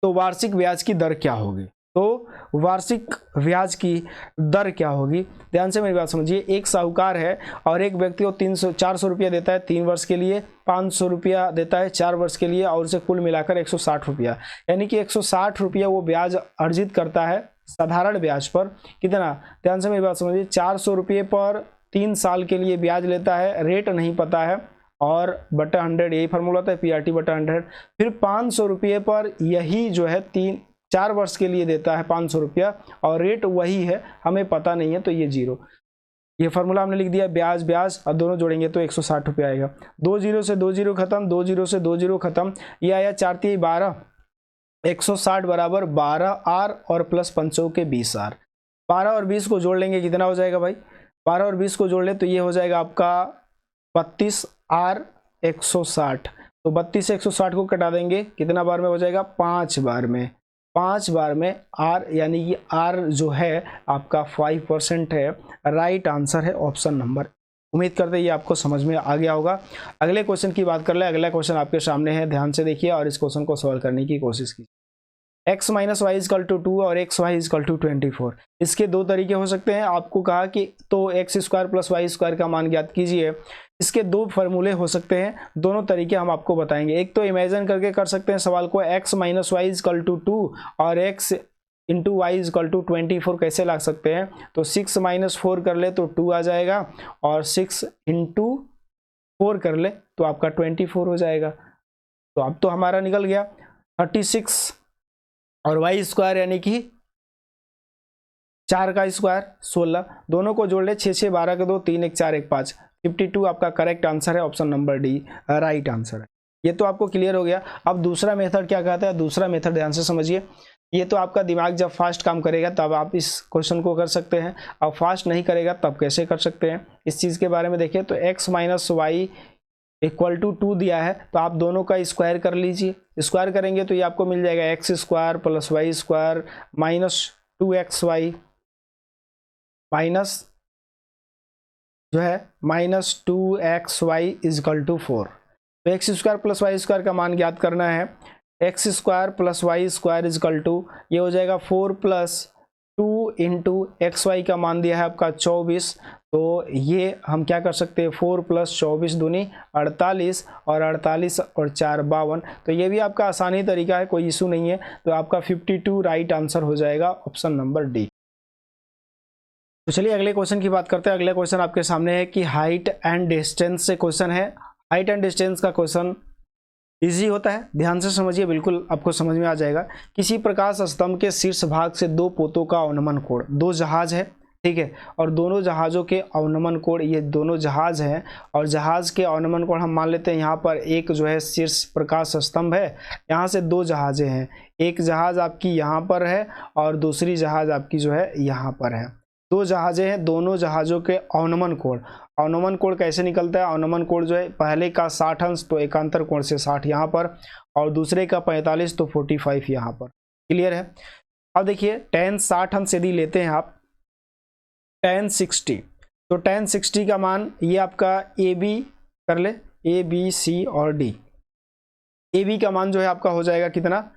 तो वार्षिक ब्याज की दर क्या होगी। तो वार्षिक ब्याज की दर क्या होगी, ध्यान से मेरी बात समझिए। एक साहूकार है और एक व्यक्ति को 400 रुपया देता है 3 वर्ष के लिए, 500 रुपया देता है 4 वर्ष के लिए, और उसे कुल मिलाकर 160 रुपया, यानी कि 160 रुपया वो ब्याज अर्जित करता है साधारण ब्याज पर। कितना, ध्यान से मेरी बात समझिए, 400 रुपये पर 3 साल के लिए ब्याज लेता है, रेट नहीं पता है, और बटा 100 यही फार्मूला था, PRT/100। फिर 500 रुपये पर यही जो है 4 वर्ष के लिए देता है 500 रुपया और रेट वही है, हमें पता नहीं है, तो ये 0। ये फार्मूला हमने लिख दिया, ब्याज ब्याज, और दोनों जोड़ेंगे तो 160 रुपया आएगा। 2 0 से 2 0 खत्म, 2 0 से 2 0 खत्म, ये आया 4 3 12, 160 बराबर 12 आर और प्लस 500 के 20 आर। 12 और 20 को जोड़ लेंगे, कितना हो जाएगा भाई? 12 और 20 को जोड़ ले तो ये हो जाएगा आपका 32 आर 160। तो 32 से 160 को कटा देंगे, कितना बार में हो जाएगा? 5 बार में। 5 बार में आर, यानी कि आर जो है आपका 5% है। राइट आंसर है ऑप्शन नंबर। उम्मीद करते हैं ये आपको समझ में आ गया होगा। अगले क्वेश्चन की बात कर ले। अगला क्वेश्चन आपके सामने है, ध्यान से देखिए और इस क्वेश्चन को सॉल्व करने की कोशिश कीजिए। x minus Y is equal to 2 और एक्स वाई इजकल टू 24। इसके दो तरीके हो सकते हैं। आपको कहा कि तो X square plus Y square का मान ज्ञात कीजिए। इसके दो फार्मूले हो सकते हैं, दोनों तरीके हम आपको बताएंगे। एक तो इमेजिन करके कर सकते हैं सवाल को, x minus Y is equal to 2 और x into Y is equal to 24 कैसे ला सकते हैं? तो 6 माइनस 4 कर ले तो 2 आ जाएगा और 6 इंटू 4 कर ले तो आपका 24 हो जाएगा। तो अब तो हमारा निकल गया 36 और वाई स्क्वायर यानी कि 4 का स्क्वायर 16, दोनों को जोड़ ले 6 6 12 के 2 3 1 4 1 5, 52 आपका करेक्ट आंसर है, option number D right answer है। ये तो आपको क्लियर हो गया। अब दूसरा मेथड क्या कहता है? दूसरा मेथड ध्यान से समझिए। ये तो आपका दिमाग जब फास्ट काम करेगा तब आप इस क्वेश्चन को कर सकते हैं, अब फास्ट नहीं करेगा तब कैसे कर सकते हैं इस चीज़ के बारे में देखिए। तो x minus Y equal to 2 दिया है तो आप दोनों का स्क्वायर कर लीजिए। स्क्वायर करेंगे तो ये आपको मिल जाएगा X square plus Y square minus 2xy minus जो है माइनस 2xy इजकल टू 4। तो X square plus Y square का मान ज्ञात करना है। X square plus Y square is equal to ये हो जाएगा 4 प्लस 2 इंटू एक्स वाई का मान दिया है आपका 24। तो ये हम क्या कर सकते हैं, 4 प्लस 24 दूनी 48 और 48 और 4 52। तो ये भी आपका आसानी तरीका है, कोई इशू नहीं है। तो आपका 52 राइट आंसर हो जाएगा, ऑप्शन नंबर डी। तो चलिए अगले क्वेश्चन की बात करते हैं। अगले क्वेश्चन आपके सामने है कि हाइट एंड डिस्टेंस से क्वेश्चन है। हाइट एंड डिस्टेंस का क्वेश्चन इजी होता है, ध्यान से समझिए, बिल्कुल आपको समझ में आ जाएगा। किसी प्रकाश स्तंभ के शीर्ष भाग से दो पोतों का अवनमन कोण, दो जहाज है, ठीक है, और दोनों जहाज़ों के अवनमन कोण, ये दोनों जहाज हैं और जहाज के अवनमन कोण हम मान लेते हैं यहाँ पर एक जो है शीर्ष प्रकाश स्तंभ है, यहाँ से दो जहाज़ें हैं, एक जहाज आपकी यहाँ पर है और दूसरी जहाज आपकी जो है यहाँ पर है। दो जहाज़ें हैं, दोनों जहाज़ों के अवनमन कोण, अवनमन कोण कैसे निकलता है? अवनमन कोण जो है पहले का 60 अंश तो एकांतर कोण से 60 यहाँ पर और दूसरे का 45 तो 45 यहाँ पर। क्लियर है? अब देखिए tan 60 अंश यदि लेते हैं आप tan 60, तो tan 60 का मान ये आपका ए बी कर ले, ए बी सी और डी। ए बी का मान जो है आपका हो जाएगा कितना?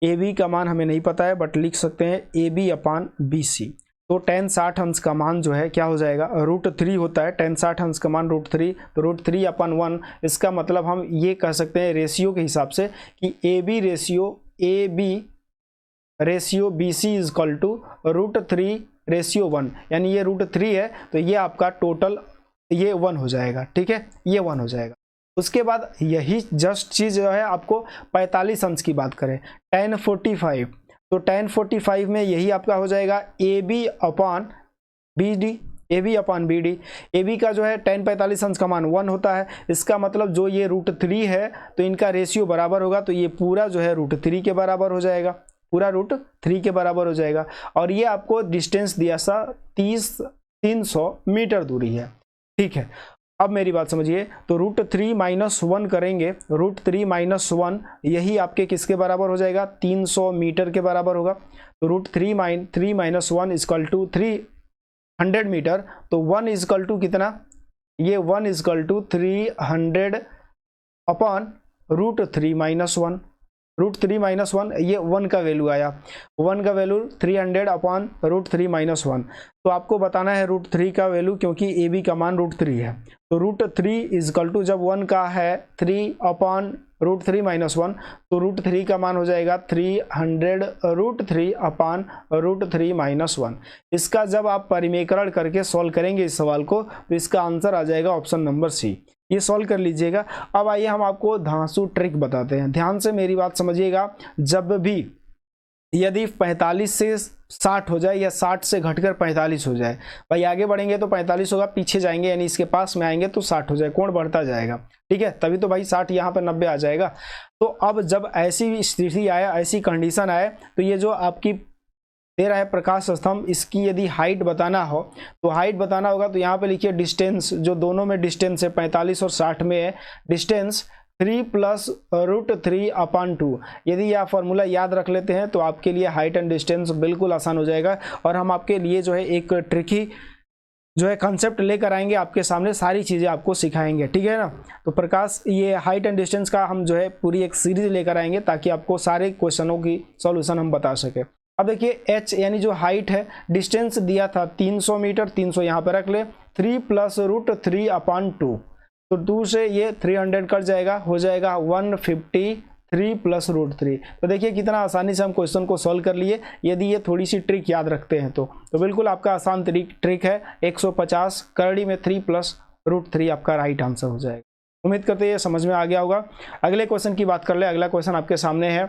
ए बी का मान हमें नहीं पता है बट लिख सकते हैं ए बी अपान बी सी। तो tan 60 अंश का मान जो है क्या हो जाएगा? √3 होता है tan 60 अंश का मान √3, तो √3 अपान 1। इसका मतलब हम ये कह सकते हैं रेशियो के हिसाब से कि A B ratio B C is equal to √3 ratio 1, यानी ये √3 है तो ये आपका टोटल ये 1 हो जाएगा, ठीक है, ये 1 हो जाएगा। उसके बाद यही जस्ट चीज़ जो है आपको 45 अंश की बात करें tan 45, तो tan 45 में यही आपका हो जाएगा A B upon B D, A B upon B D. A B का जो है tan 45 अंश का मान 1 होता है, इसका मतलब जो ये √3 है तो इनका रेशियो बराबर होगा, तो ये पूरा जो है √3 के बराबर हो जाएगा, पूरा √3 के बराबर हो जाएगा। और ये आपको डिस्टेंस दिया सा 300 मीटर दूरी है, ठीक है। अब मेरी बात समझिए, तो √3 माइनस 1 करेंगे, √3 माइनस 1 यही आपके किसके बराबर हो जाएगा? 300 मीटर के बराबर होगा। तो √3 माइनस 1 इजकल टू 300 मीटर, तो 1 इजकल टू कितना? ये 1 is equal to 300 upon √3 minus 1, √3 minus 1 ये 1 का वैल्यू आया, 1 का वैल्यू 300 अपॉन √3 माइनस 1। तो आपको बताना है √3 का वैल्यू, क्योंकि ए बी का मान √3 है। तो √3 इजकल टू जब 1 का है 3 अपॉन √3 माइनस 1, तो √3 का मान हो जाएगा 300 √3 अपॉन √3 माइनस 1। इसका जब आप परिमेकरण करके सॉल्व करेंगे इस सवाल को तो इसका आंसर आ जाएगा ऑप्शन नंबर सी। ये सॉल्व कर लीजिएगा। अब आइए हम आपको धांसू ट्रिक बताते हैं, ध्यान से मेरी बात समझिएगा। जब भी यदि 45 से 60 हो जाए या 60 से घटकर 45 हो जाए, भाई आगे बढ़ेंगे तो 45 होगा, पीछे जाएंगे यानी इसके पास में आएंगे तो 60 हो जाए, कोण बढ़ता जाएगा, ठीक है, तभी तो भाई 60 यहाँ पर 90 आ जाएगा। तो अब जब ऐसी स्थिति आया, ऐसी कंडीशन आए, तो ये जो आपकी दे रहा है प्रकाश स्तंभ, इसकी यदि हाइट बताना हो तो हाइट बताना होगा तो यहाँ पे लिखिए डिस्टेंस, जो दोनों में डिस्टेंस है 45 और 60 में है, डिस्टेंस 3 + √3/2। यदि यह फॉर्मूला याद रख लेते हैं तो आपके लिए हाइट एंड डिस्टेंस बिल्कुल आसान हो जाएगा। और हम आपके लिए जो है एक ट्रिकी जो है कंसेप्ट लेकर आएंगे आपके सामने, सारी चीज़ें आपको सिखाएंगे, ठीक है ना। तो प्रकाश ये हाइट एंड डिस्टेंस का हम जो है पूरी एक सीरीज लेकर आएंगे ताकि आपको सारे क्वेश्चनों की सॉल्यूशन हम बता सके। अब देखिए h यानी जो हाइट है, डिस्टेंस दिया था 300 मीटर, 300 यहाँ पर रख ले, 3 + √3/2, तो 2 से ये 300 कट जाएगा, हो जाएगा 153 + √3। तो देखिए कितना आसानी से हम क्वेश्चन को सॉल्व कर लिए यदि ये थोड़ी सी ट्रिक याद रखते हैं तो बिल्कुल आपका आसान ट्रिक है। 150 करड़ी में 3 + √3 आपका राइट आंसर हो जाएगा। उम्मीद करते हैं ये समझ में आ गया होगा। अगले क्वेश्चन की बात कर ले। अगला क्वेश्चन आपके सामने है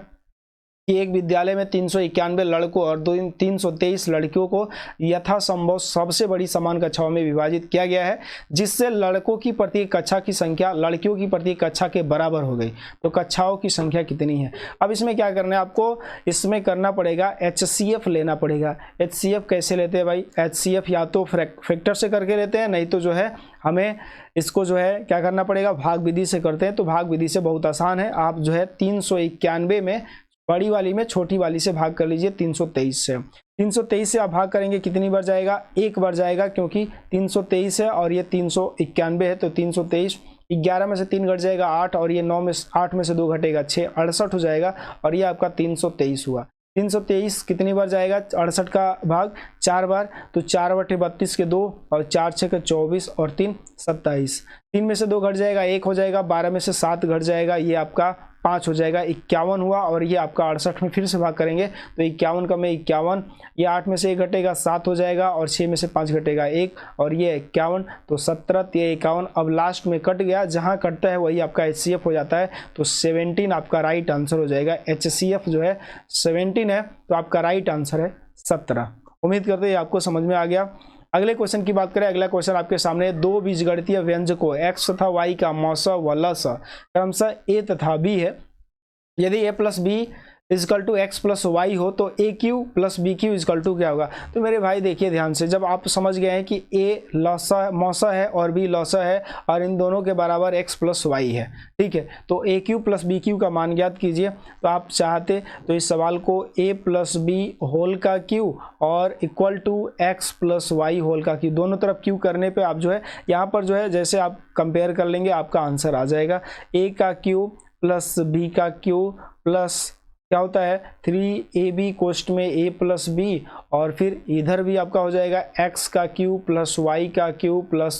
कि एक विद्यालय में 391 लड़कों और 323 लड़कियों को यथासंभव सबसे बड़ी समान कक्षाओं में विभाजित किया गया है, जिससे लड़कों की प्रत्येक कक्षा की संख्या लड़कियों की प्रत्येक कक्षा के बराबर हो गई। तो कक्षाओं की संख्या कितनी है? अब इसमें क्या करना है आपको, इसमें करना पड़ेगा HCF लेना पड़ेगा। HCF कैसे लेते हैं भाई? HCF या तो फैक्टर से करके लेते हैं, नहीं तो जो है हमें इसको जो है क्या करना पड़ेगा, भाग विधि से करते हैं। तो भाग विधि से बहुत आसान है, आप जो है 391 में बड़ी वाली में छोटी वाली से भाग कर लीजिए 323 से। 323 से आप भाग करेंगे कितनी बार जाएगा? एक बार जाएगा, क्योंकि 323 है और ये 391 है, तो 323, 11 में से 3 घट जाएगा 8, और ये 8 में से 2 घटेगा 6, 68 हो जाएगा, और ये आपका 323 हुआ। 323 कितनी बार जाएगा? 68 का भाग 4 बार, तो 4/32 के 2, और 4 × 6 = 24, और 3 27। 3 में से 2 घट जाएगा 1 हो जाएगा, 12 में से 7 घट जाएगा, ये आपका 5 हो जाएगा, 51 हुआ। और ये आपका 68 में फिर से भाग करेंगे तो 51 का में 51, ये 8 में से 1 घटेगा 7 हो जाएगा, और 6 में से 5 घटेगा 1, और ये 51, तो 17, ये 51। अब लास्ट में कट गया, जहाँ कटता है वही आपका HCF हो जाता है, तो 17 आपका राइट आंसर हो जाएगा। HCF जो है 17 है, तो आपका राइट आंसर है 17। उम्मीद करते हैं आपको समझ में आ गया। अगले क्वेश्चन की बात करें। अगला क्वेश्चन आपके सामने, दो बीजगणितीय व्यंजकों x तथा y का मौसा व लसा क्रमशः a तथा b है। यदि a + b = x + y हो तो AQ + BQ = क्या होगा? तो मेरे भाई देखिए ध्यान से, जब आप समझ गए हैं कि a मौसा है और b लसा है और इन दोनों के बराबर x + y है, ठीक है, तो AQ + BQ का मान ज्ञात कीजिए। तो आप चाहते तो इस सवाल को a + b होल का q और = x + y होल का q, दोनों तरफ q करने पे आप जो है यहाँ पर जो है जैसे आप कंपेयर कर लेंगे आपका आंसर आ जाएगा। a का q + b का q प्लस क्या होता है 3ab कोष्ट में a + b, और फिर इधर भी आपका हो जाएगा x का q + y का q प्लस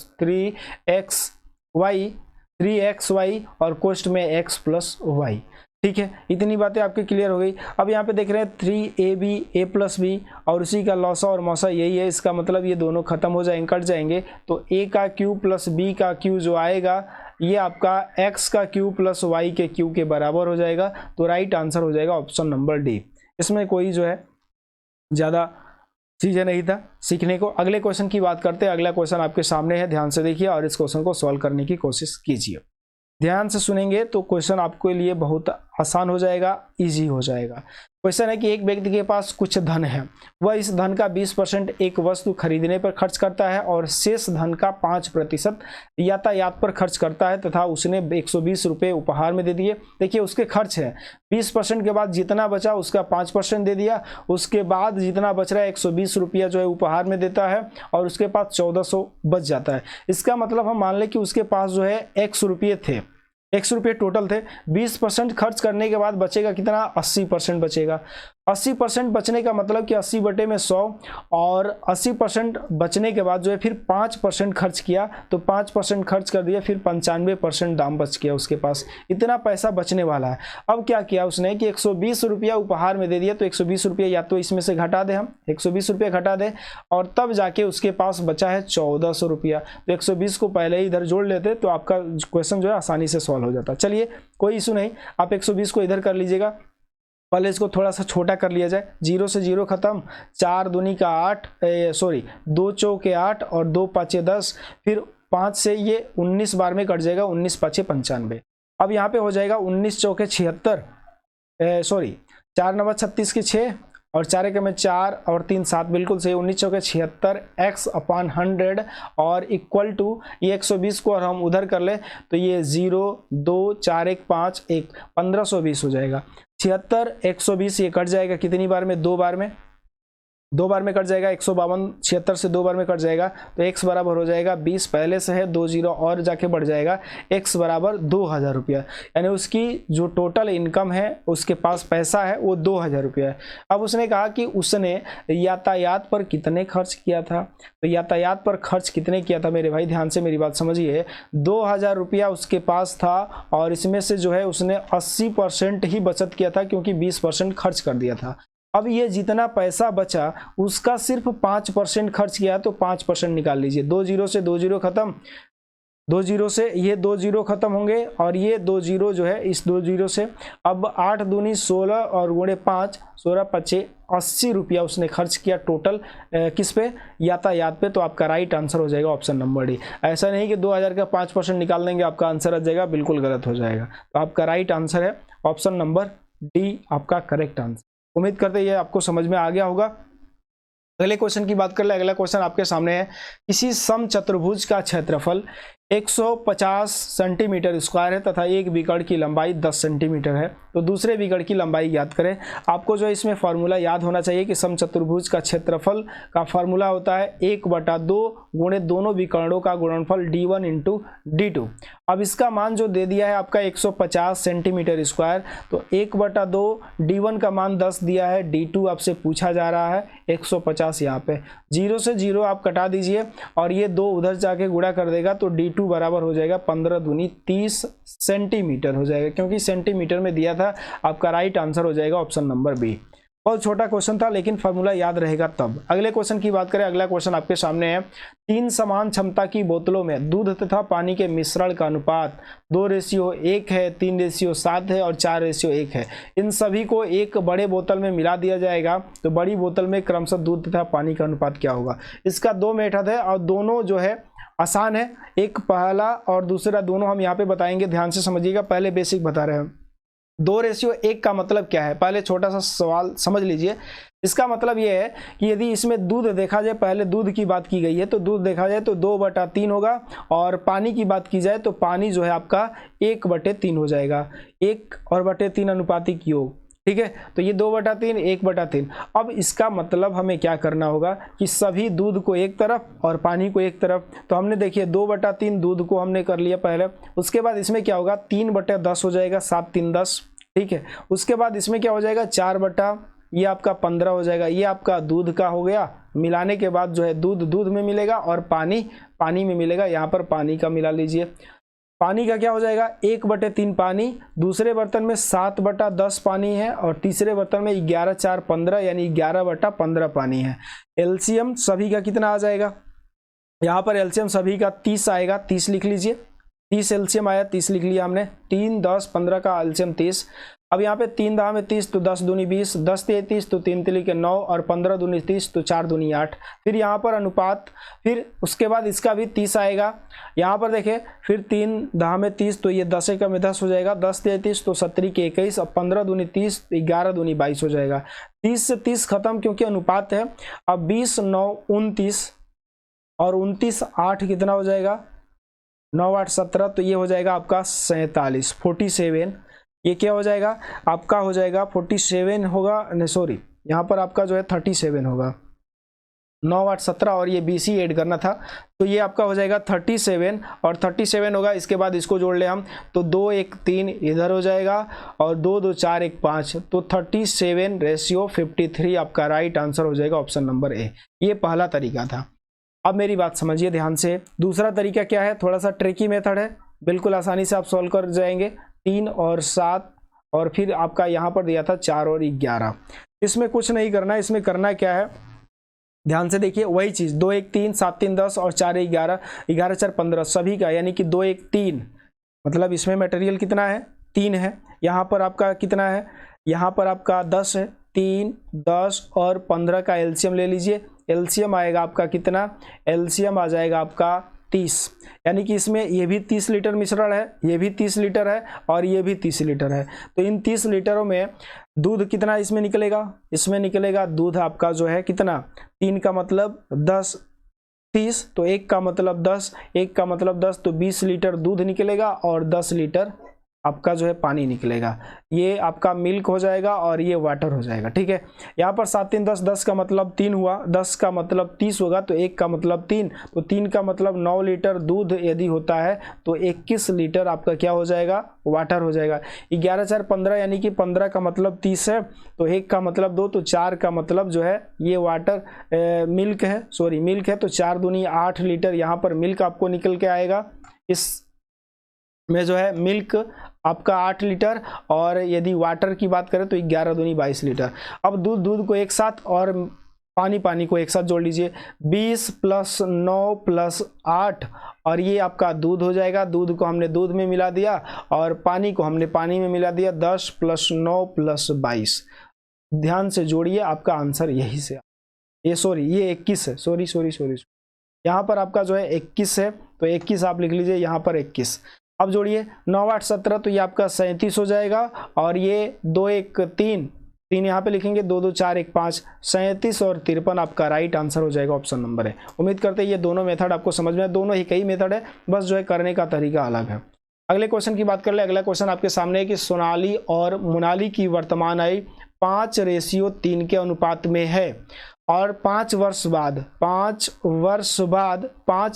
3xy और कोष्ट में x + y। ठीक है, इतनी बातें आपकी क्लियर हो गई। अब यहाँ पे देख रहे हैं 3ab a + b और उसी का लौसा और मौसा यही है, इसका मतलब ये दोनों खत्म हो जाएंगे, कट जाएंगे, तो a का q + b का q जो आएगा ये आपका x का q + y के q के बराबर हो जाएगा। तो राइट आंसर हो जाएगा ऑप्शन नंबर डी। इसमें कोई जो है ज़्यादा चीज़ें नहीं था सीखने को। अगले क्वेश्चन की बात करते हैं। अगला क्वेश्चन आपके सामने है, ध्यान से देखिए और इस क्वेश्चन को सॉल्व करने की कोशिश कीजिए। ध्यान से सुनेंगे तो क्वेश्चन आपके लिए बहुत आसान हो जाएगा, इजी हो जाएगा। क्वेश्चन है कि एक व्यक्ति के पास कुछ धन है, वह इस धन का 20% एक वस्तु खरीदने पर खर्च करता है और शेष धन का 5% यातायात पर खर्च करता है तथा उसने 120 रुपये उपहार में दे दिए। देखिए उसके खर्च है 20% के बाद जितना बचा उसका 5% दे दिया, उसके बाद जितना बच रहा है 120 रुपया जो है उपहार में देता है और उसके पास 1400 बच जाता है। इसका मतलब हम मान लें कि उसके पास जो है 100 रुपये थे, 100 रुपये टोटल थे, 20% खर्च करने के बाद बचेगा कितना? 80% बचेगा। 80% बचने का मतलब कि 80/100 और 80% बचने के बाद जो है फिर 5% खर्च किया, तो 5% खर्च कर दिया, फिर 95% दाम बच गया उसके पास, इतना पैसा बचने वाला है। अब क्या किया उसने कि 120 रुपया उपहार में दे दिया, तो 120 रुपया या तो इसमें से घटा दे, हम 120 रुपया घटा दे और तब जाके उसके पास बचा है 1400 रुपया। तो 120 को पहले ही इधर जोड़ लेते तो आपका क्वेश्चन जो है आसानी से सॉल्व हो जाता। चलिए कोई इशू नहीं, आप 120 को इधर कर लीजिएगा, पहले इसको थोड़ा सा छोटा कर लिया जाए, 0 से 0 खत्म, 4 दूनी का 8, 2 चौके 8 और 2 पाँचे 10, फिर 5 से ये 19 बार में कट जाएगा, 19 पाँचे 95। अब यहाँ पे हो जाएगा 19 चौके 76, 4 नंबर 36 की 6 और 4 के में 4 और 3 7, बिल्कुल सही, 19 चौके 76 x/100 और इक्वल टू ये 120 को और हम उधर कर ले तो ये 0 2 4 1 5 1 1520 हो जाएगा। 76 120 ये कट जाएगा कितनी बार में, 2 बार में, 2 बार में कट जाएगा, 152 76 से 2 बार में कट जाएगा तो x बराबर हो जाएगा 20, पहले से है 2 0 और जाके बढ़ जाएगा, x बराबर 2000 रुपया, यानी उसकी जो टोटल इनकम है, उसके पास पैसा है वो 2000 रुपया है। अब उसने कहा कि उसने यातायात पर कितने खर्च किया था, तो यातायात पर खर्च कितने किया था मेरे भाई, ध्यान से मेरी बात समझिए, 2000 रुपया उसके पास था और इसमें से जो है उसने 80% ही बचत किया था क्योंकि 20% खर्च कर दिया था। अब ये जितना पैसा बचा उसका सिर्फ 5% खर्च किया तो 5% निकाल लीजिए, 2 0 से 2 0 खत्म, 2 0 से ये 2 0 खत्म होंगे और ये 2 0 जो है इस 2 0 से, अब 8 दूनी 16 और गुणे 5 16 पच्चे 80 रुपया उसने खर्च किया टोटल किस पे, यातायात पे। तो आपका राइट आंसर हो जाएगा ऑप्शन नंबर डी। ऐसा नहीं कि 2000 का 5% निकाल देंगे आपका आंसर आ जाएगा, बिल्कुल गलत हो जाएगा। तो आपका राइट आंसर है ऑप्शन नंबर डी, आपका करेक्ट आंसर। उम्मीद करते हैं ये आपको समझ में आ गया होगा। अगले क्वेश्चन की बात कर ले। अगला क्वेश्चन आपके सामने है, किसी समचतुर्भुज का क्षेत्रफल 150 सेंटीमीटर स्क्वायर है तथा एक बिगड़ की लंबाई 10 सेंटीमीटर है, तो दूसरे बिगड़ की लंबाई याद करें। आपको जो इसमें फॉर्मूला याद होना चाहिए कि समचतुर्भुज का क्षेत्रफल का फॉर्मूला होता है 1/2 गुणे दोनों विकर्णों का गुणनफल d1 इंटू d2। अब इसका मान जो दे दिया है आपका 150 सेंटीमीटर स्क्वायर, तो 1/2 d1 का मान 10 दिया है, d2 आपसे पूछा जा रहा है 150, यहाँ पे 0 से 0 आप कटा दीजिए और ये 2 उधर जाके गुणा कर देगा तो d2 बराबर हो जाएगा 15 दूनी 30 सेंटीमीटर हो जाएगा, क्योंकि सेंटीमीटर में दिया था। आपका राइट आंसर हो जाएगा ऑप्शन नंबर बी। बहुत छोटा क्वेश्चन था लेकिन फॉर्मूला याद रहेगा तब। अगले क्वेश्चन की बात करें। अगला क्वेश्चन आपके सामने है, 3 समान क्षमता की बोतलों में दूध तथा पानी के मिश्रण का अनुपात 2:1 है, 3:7 है और 4:1 है। इन सभी को एक बड़े बोतल में मिला दिया जाएगा तो बड़ी बोतल में क्रमशः दूध तथा पानी का अनुपात क्या होगा। इसका 2 मेथड है और दोनों जो है आसान है, एक पहला और दूसरा दोनों हम यहाँ पे बताएंगे, ध्यान से समझिएगा। पहले बेसिक बता रहे हैं, 2:1 का मतलब क्या है, पहले छोटा सा सवाल समझ लीजिए। इसका मतलब ये है कि यदि इसमें दूध देखा जाए, पहले दूध की बात की गई है, तो दूध देखा जाए तो 2/3 होगा और पानी की बात की जाए तो पानी जो है आपका 1/3 हो जाएगा, 1/3 अनुपातिक योग, ठीक है। तो ये 2/3 1/3। अब इसका मतलब हमें क्या करना होगा कि सभी दूध को एक तरफ और पानी को एक तरफ, तो हमने देखिए 2/3 दूध को हमने कर लिया पहले, उसके बाद इसमें क्या होगा 3/10 हो जाएगा, 7 3 10, ठीक है। उसके बाद इसमें क्या हो जाएगा 4 ये आपका 15 हो जाएगा, ये आपका दूध का हो गया। मिलाने के बाद जो है दूध दूध में मिलेगा और पानी पानी में मिलेगा, यहाँ पर पानी का मिला लीजिए। पानी का क्या हो जाएगा 1/3 पानी, दूसरे बर्तन में 7/10 पानी है और तीसरे बर्तन में 11 4 15 यानी 11/15 पानी है। एलसीएम सभी का कितना आ जाएगा, यहाँ पर एलसीएम सभी का 30 आएगा, 30 लिख लीजिए, 30 एलसीएम आया, 30 लिख लिया हमने, 3 10 15 का एलसीएम 30। अब यहाँ पे 3 10 में 30 तो 10 दूनी 20, 10 30 तो 3 3 के 9 और 15 दूनी 30 तो 4 दूनी 8। फिर यहाँ पर अनुपात, फिर उसके बाद इसका भी 30 आएगा। यहाँ पर देखें फिर 3 10 में 30 तो ये 10 का में 10 हो जाएगा, 10 30 तो 17 के 21 और 15 दूनी 30 11 दूनी 22 हो जाएगा। 30 से 30 खत्म क्योंकि अनुपात है। अब 20 9 29 और 29 8 कितना हो जाएगा 9 8 17, तो ये हो जाएगा आपका 47 47। ये क्या हो जाएगा आपका हो जाएगा 47 होगा, नहीं सॉरी यहाँ पर आपका जो है 37 होगा, 9 8 17 और ये 20 ही ऐड करना था, तो ये आपका हो जाएगा 37 और 37 होगा। इसके बाद इसको जोड़ ले हम तो 2 1 3 इधर हो जाएगा और 2 2 4 1 5, तो 37:53 आपका राइट आंसर हो जाएगा ऑप्शन नंबर ए। ये पहला तरीका था। अब मेरी बात समझिए ध्यान से, दूसरा तरीका क्या है, थोड़ा सा ट्रिकी मेथड है, बिल्कुल आसानी से आप सॉल्व कर जाएंगे। 3 और 7 और फिर आपका यहाँ पर दिया था 4 और 11। इसमें कुछ नहीं करना, इसमें करना क्या है ध्यान से देखिए, वही चीज़ 2 1 3 7 3 10 और 4 1 11 11 4 15 सभी का, यानी कि 2 1 3, मतलब इसमें मटेरियल कितना है 3 है, यहाँ पर आपका कितना है यहाँ पर आपका 10 है, 3, 10 और 15 का एलसीएम ले लीजिए। एलसीएम आएगा आपका कितना, एलसीएम आ जाएगा आपका 30, यानी कि इसमें ये भी 30 लीटर मिश्रण है, ये भी 30 लीटर है और ये भी 30 लीटर है। तो इन 30 लीटरों में दूध कितना इसमें निकलेगा, इसमें निकलेगा दूध आपका जो है कितना, 3 का मतलब 10, 30, तो 1 का मतलब 10, 1 का मतलब 10, तो 20 लीटर दूध निकलेगा और 10 लीटर आपका जो है पानी निकलेगा। ये आपका मिल्क हो जाएगा और ये वाटर हो जाएगा। ठीक है, यहाँ पर 7 3 10, 10 का मतलब 3 हुआ, 10 का मतलब 30 होगा, तो 1 का मतलब 3, तो 3 का मतलब 9 लीटर दूध यदि होता है तो 21 लीटर आपका क्या हो जाएगा, वाटर हो जाएगा। 11 4 15, यानी कि 15 का मतलब 30 है, तो 1 का मतलब 2, तो 4 का मतलब जो है ये वाटर मिल्क है, सॉरी मिल्क है, तो 4 दूनी 8 लीटर यहाँ पर मिल्क आपको निकल के आएगा। इस में जो है मिल्क आपका 8 लीटर, और यदि वाटर की बात करें तो 11 दूनी 22 लीटर। अब दूध को एक साथ और पानी को एक साथ जोड़ लीजिए, 20 + 9 + 8, और ये आपका दूध हो जाएगा। दूध को हमने दूध में मिला दिया और पानी को हमने पानी में मिला दिया, 10 + 9 + 22। ध्यान से जोड़िए, आपका आंसर यही से, ये 21 है, सॉरी यहाँ पर आपका जो है 21 है, तो 21 आप लिख लीजिए यहाँ पर 21। अब जोड़िए 9 8 17, तो ये आपका 37 हो जाएगा, और ये 2 1 3 यहाँ पे लिखेंगे, 2 2 4 1 5, 37 और 53 आपका राइट आंसर हो जाएगा, ऑप्शन नंबर है। उम्मीद करते हैं ये दोनों मेथड आपको समझ में आए, दोनों ही कई मेथड है, बस जो है करने का तरीका अलग है। अगले क्वेश्चन की बात कर ले। अगला क्वेश्चन आपके सामने है कि सोनाली और मोनाली की वर्तमान आयु 5:3 के अनुपात में है, और 5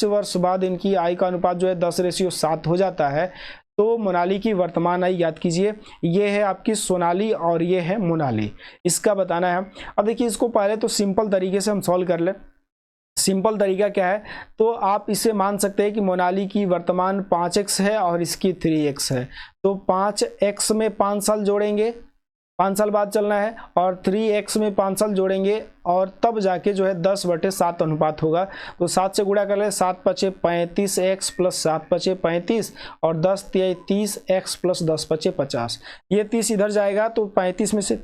वर्ष बाद इनकी आय का अनुपात जो है 10:7 हो जाता है। तो मोनाली की वर्तमान आय याद कीजिए, ये है आपकी सोनाली और ये है मोनाली, इसका बताना है। अब देखिए, इसको पहले तो सिंपल तरीके से हम सॉल्व कर ले। सिंपल तरीका क्या है, तो आप इसे मान सकते हैं कि मोनाली की वर्तमान 5x है और इसकी 3x है, तो 5x में 5 साल जोड़ेंगे, 5 साल बाद चलना है, और 3x में 5 साल जोड़ेंगे, और तब जाके जो है 10/7 अनुपात होगा। तो 7 से गुणा कर ले, 7 5 35x + 7 5 35, और 10 3 30x + 10 5 50। ये 30 इधर जाएगा तो 35 में से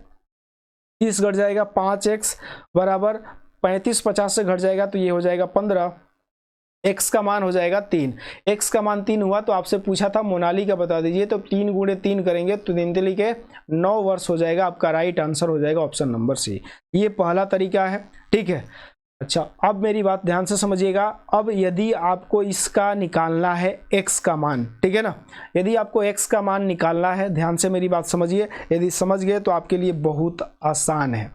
30 घट जाएगा, 5x बराबर 35 50 से घट जाएगा, तो ये हो जाएगा 15। x का मान हो जाएगा 3, x का मान 3 हुआ, तो आपसे पूछा था मोनाली का बता दीजिए, तो 3 × 3 करेंगे तो 3 के 9 वर्ष हो जाएगा, आपका राइट आंसर हो जाएगा ऑप्शन नंबर सी। ये पहला तरीका है। ठीक है, अच्छा अब मेरी बात ध्यान से समझिएगा। अब यदि आपको इसका निकालना है x का मान, ठीक है ना, यदि आपको x का मान निकालना है, ध्यान से मेरी बात समझिए, यदि समझ गए तो आपके लिए बहुत आसान है,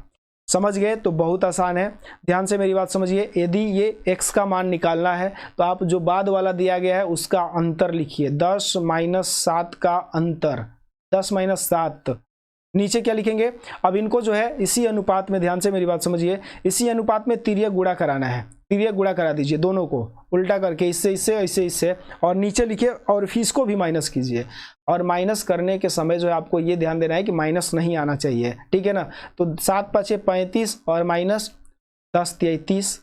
समझ गए तो बहुत आसान है। ध्यान से मेरी बात समझिए, यदि ये x का मान निकालना है तो आप जो बाद वाला दिया गया है उसका अंतर लिखिए, 10 - 7 का अंतर, 10 - 7, नीचे क्या लिखेंगे। अब इनको जो है इसी अनुपात में, ध्यान से मेरी बात समझिए, इसी अनुपात में तिर्यक गुणा कराना है, तिर्यक गुणा करा दीजिए दोनों को उल्टा करके, इससे इससे, और नीचे लिखिए और फीस को भी माइनस कीजिए। और माइनस करने के समय जो है आपको ये ध्यान देना है कि माइनस नहीं आना चाहिए, ठीक है ना। तो 7 5 35 और माइनस 10 33,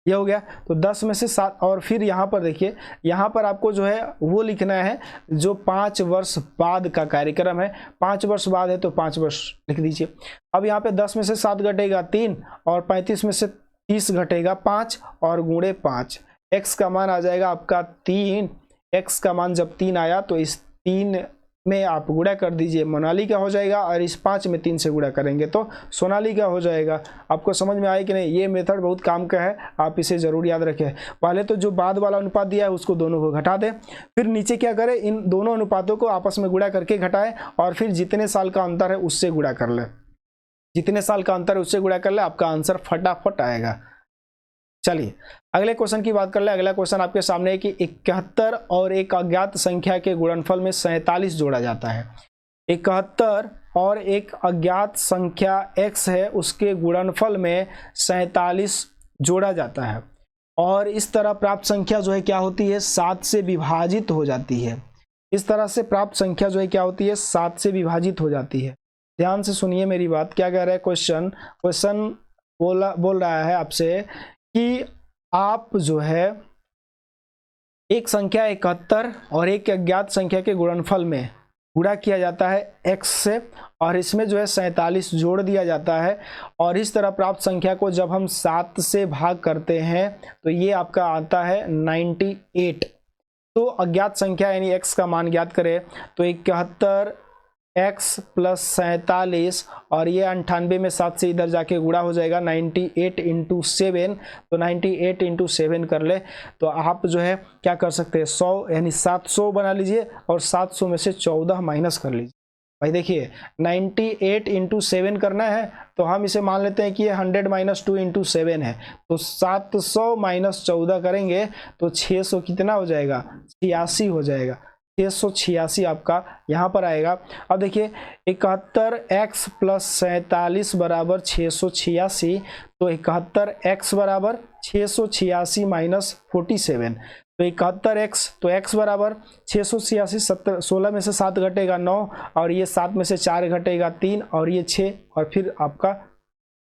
ये हो गया। तो 10 में से 7, और फिर यहाँ पर देखिए, यहाँ पर आपको जो है वो लिखना है जो 5 वर्ष बाद का कार्यक्रम है, 5 वर्ष बाद है तो 5 वर्ष लिख दीजिए। अब यहाँ पे 10 में से 7 घटेगा 3, और 35 में से 30 घटेगा 5, और गुणे 5, x का मान आ जाएगा आपका 3। x का मान जब 3 आया तो इस 3 में आप गुणा कर दीजिए, मोनाली का हो जाएगा, और इस 5 में 3 से गुणा करेंगे तो सोनाली का हो जाएगा। आपको समझ में आए कि नहीं, ये मेथड बहुत काम का है, आप इसे जरूर याद रखें। पहले तो जो बाद वाला अनुपात दिया है उसको दोनों को घटा दें, फिर नीचे क्या करें, इन दोनों अनुपातों को आपस में गुणा करके घटाएं, और फिर जितने साल का अंतर है उससे गुणा कर ले, जितने साल का अंतर है उससे गुणा कर ले, आपका आंसर फटाफट आएगा। चलिए अगले क्वेश्चन की बात कर ले। अगला क्वेश्चन आपके सामने है कि 71 और एक अज्ञात संख्या के गुणनफल में 47 जोड़ा जाता है। 71 और एक अज्ञात संख्या x है, उसके गुणनफल में 47 जोड़ा जाता है, और इस तरह प्राप्त संख्या जो है क्या होती है, 7 से विभाजित हो जाती है। इस तरह से प्राप्त संख्या जो है क्या होती है, 7 से विभाजित हो जाती है। ध्यान से सुनिए मेरी बात, क्या कह रहा है क्वेश्चन बोल रहा है आपसे कि आप जो है एक संख्या 71 और एक अज्ञात संख्या के गुणनफल में गुणा किया जाता है x से और इसमें जो है 47 जोड़ दिया जाता है और इस तरह प्राप्त संख्या को जब हम 7 से भाग करते हैं तो ये आपका आता है 98। तो अज्ञात संख्या यानी x का मान ज्ञात करें तो 71 x प्लस 47 और ये 98 में 7 से इधर जाके गुणा हो जाएगा 98 इंटू 7। तो 98 इंटू 7 कर ले तो आप जो है क्या कर सकते हैं 100 यानी 700 बना लीजिए और 700 में से 14 माइनस कर लीजिए। भाई देखिए 98 इंटू 7 करना है तो हम इसे मान लेते हैं कि ये 100 माइनस 2 इंटू 7 है तो 700 माइनस 14 करेंगे तो 600 कितना हो जाएगा 86 हो जाएगा। 686 आपका यहाँ पर आएगा। अब देखिए 71x प्लस 47 बराबर 686 तो 71x बराबर 686 माइनस 47 तो 71x तो x बराबर 686 16 में से 7 घटेगा 9 और ये 7 में से 4 घटेगा 3 और ये 6 और फिर आपका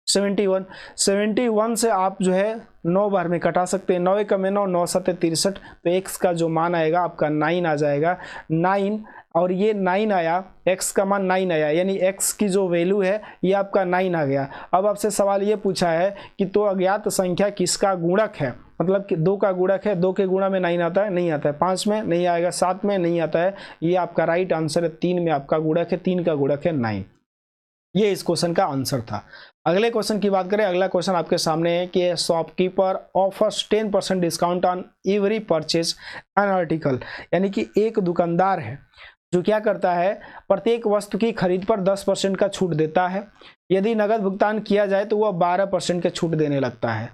71 से आप जो है 9 बार में कटा सकते हैं। 9 एक में 9 9 7 63 तो x का जो मान आएगा आपका 9 आ जाएगा 9 और ये 9 आया x का मान 9 आया यानी x की जो वैल्यू है ये आपका 9 आ गया। अब आपसे सवाल ये पूछा है कि तो अज्ञात संख्या किसका गुणक है मतलब कि 2 का गुणक है। 2 के गुणा में 9 आता है नहीं आता है 5 में नहीं आएगा 7 में नहीं आता है। ये आपका राइट आंसर है 3 में आपका गुणक है 3 का गुणक है 9। ये इस क्वेश्चन का आंसर था। अगले क्वेश्चन की बात करें अगला क्वेश्चन आपके सामने है कि shopkeeper offers 10% discount on every purchase an article यानी कि एक दुकानदार है जो क्या करता है प्रत्येक वस्तु की खरीद पर 10% का छूट देता है। यदि नगद भुगतान किया जाए तो वह 12% के छूट देने लगता है।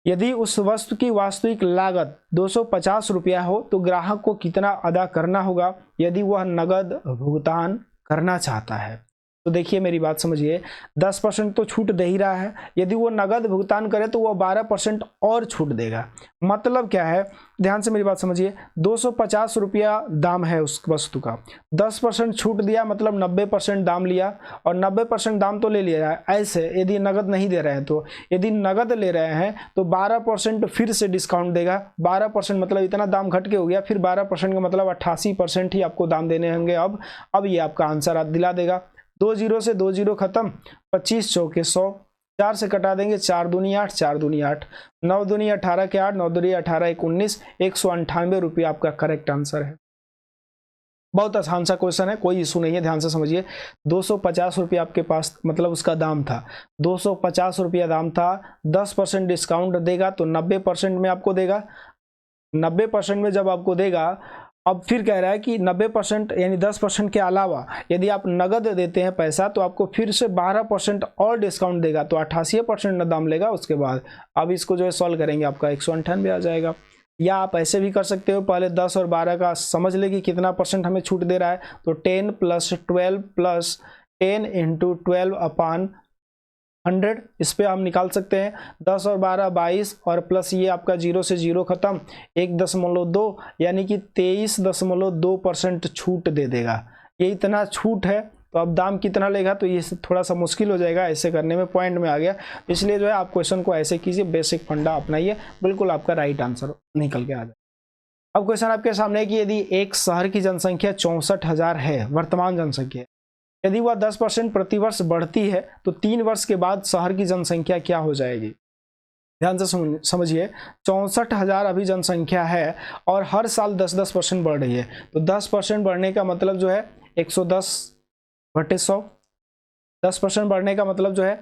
यदि उस वस्तु की वास्तविक लागत 250 रुपया हो तो ग्राहक को कितना अदा करना होगा यदि वह नगद भुगतान करना चाहता है। तो देखिए मेरी बात समझिए 10% तो छूट दे ही रहा है। यदि वो नगद भुगतान करे तो वो 12% और छूट देगा। मतलब क्या है ध्यान से मेरी बात समझिए 250 रुपया दाम है उस वस्तु का 10% छूट दिया मतलब 90% दाम लिया और 90% दाम तो ले लिया है। ऐसे यदि नगद नहीं दे रहे हैं तो यदि नगद ले रहे हैं तो 12% फिर से डिस्काउंट देगा। 12% मतलब इतना दाम घट के हो गया फिर 12% का मतलब 88% ही आपको दाम देने होंगे। अब ये आपका आंसर दिला देगा। 2 0 से 2 0 खत्म 25 चौके 100 4 से कटा देंगे 4 दूनी 8 4 दूनी 8 9 दूनी 18 के 8 9 दूनी 18 19 198 रुपये आपका करेक्ट आंसर है। बहुत आसान सा क्वेश्चन है कोई इशू नहीं है ध्यान से समझिए। 250 रुपये आपके पास मतलब उसका दाम था 250 रुपया दाम था 10% डिस्काउंट देगा तो 90% में आपको देगा। 90% में जब आपको देगा अब फिर कह रहा है कि 90% यानी 10% के अलावा यदि आप नगद देते हैं पैसा तो आपको फिर से 12% और डिस्काउंट देगा तो 88% दाम लेगा। उसके बाद अब इसको जो है सॉल्व करेंगे आपका 198 आ जाएगा। या आप ऐसे भी कर सकते हो पहले 10 और 12 का समझ ले कि कितना परसेंट हमें छूट दे रहा है तो 10 प्लस 12 प्लस 10 इंटू 12 अपान 100 इस पे हम निकाल सकते हैं। 10 और 12 22 और प्लस ये आपका 0 से 0 खत्म 1.2 यानी कि 23.2% छूट दे देगा। ये इतना छूट है तो अब दाम कितना लेगा तो ये थोड़ा सा मुश्किल हो जाएगा ऐसे करने में पॉइंट में आ गया। इसलिए जो है आप क्वेश्चन को ऐसे कीजिए बेसिक फंडा अपनाइए बिल्कुल आपका राइट आंसर निकल के आ जाए। अब क्वेश्चन आपके सामने है कि यदि एक शहर की जनसंख्या 64,000 है वर्तमान जनसंख्या यदि वह 10% प्रतिवर्ष बढ़ती है तो 3 वर्ष के बाद शहर की जनसंख्या क्या हो जाएगी। ध्यान से समझिए 64,000 अभी जनसंख्या है और हर साल 10% बढ़ रही है तो 10% बढ़ने का मतलब जो है 110/100। 10% बढ़ने का मतलब जो है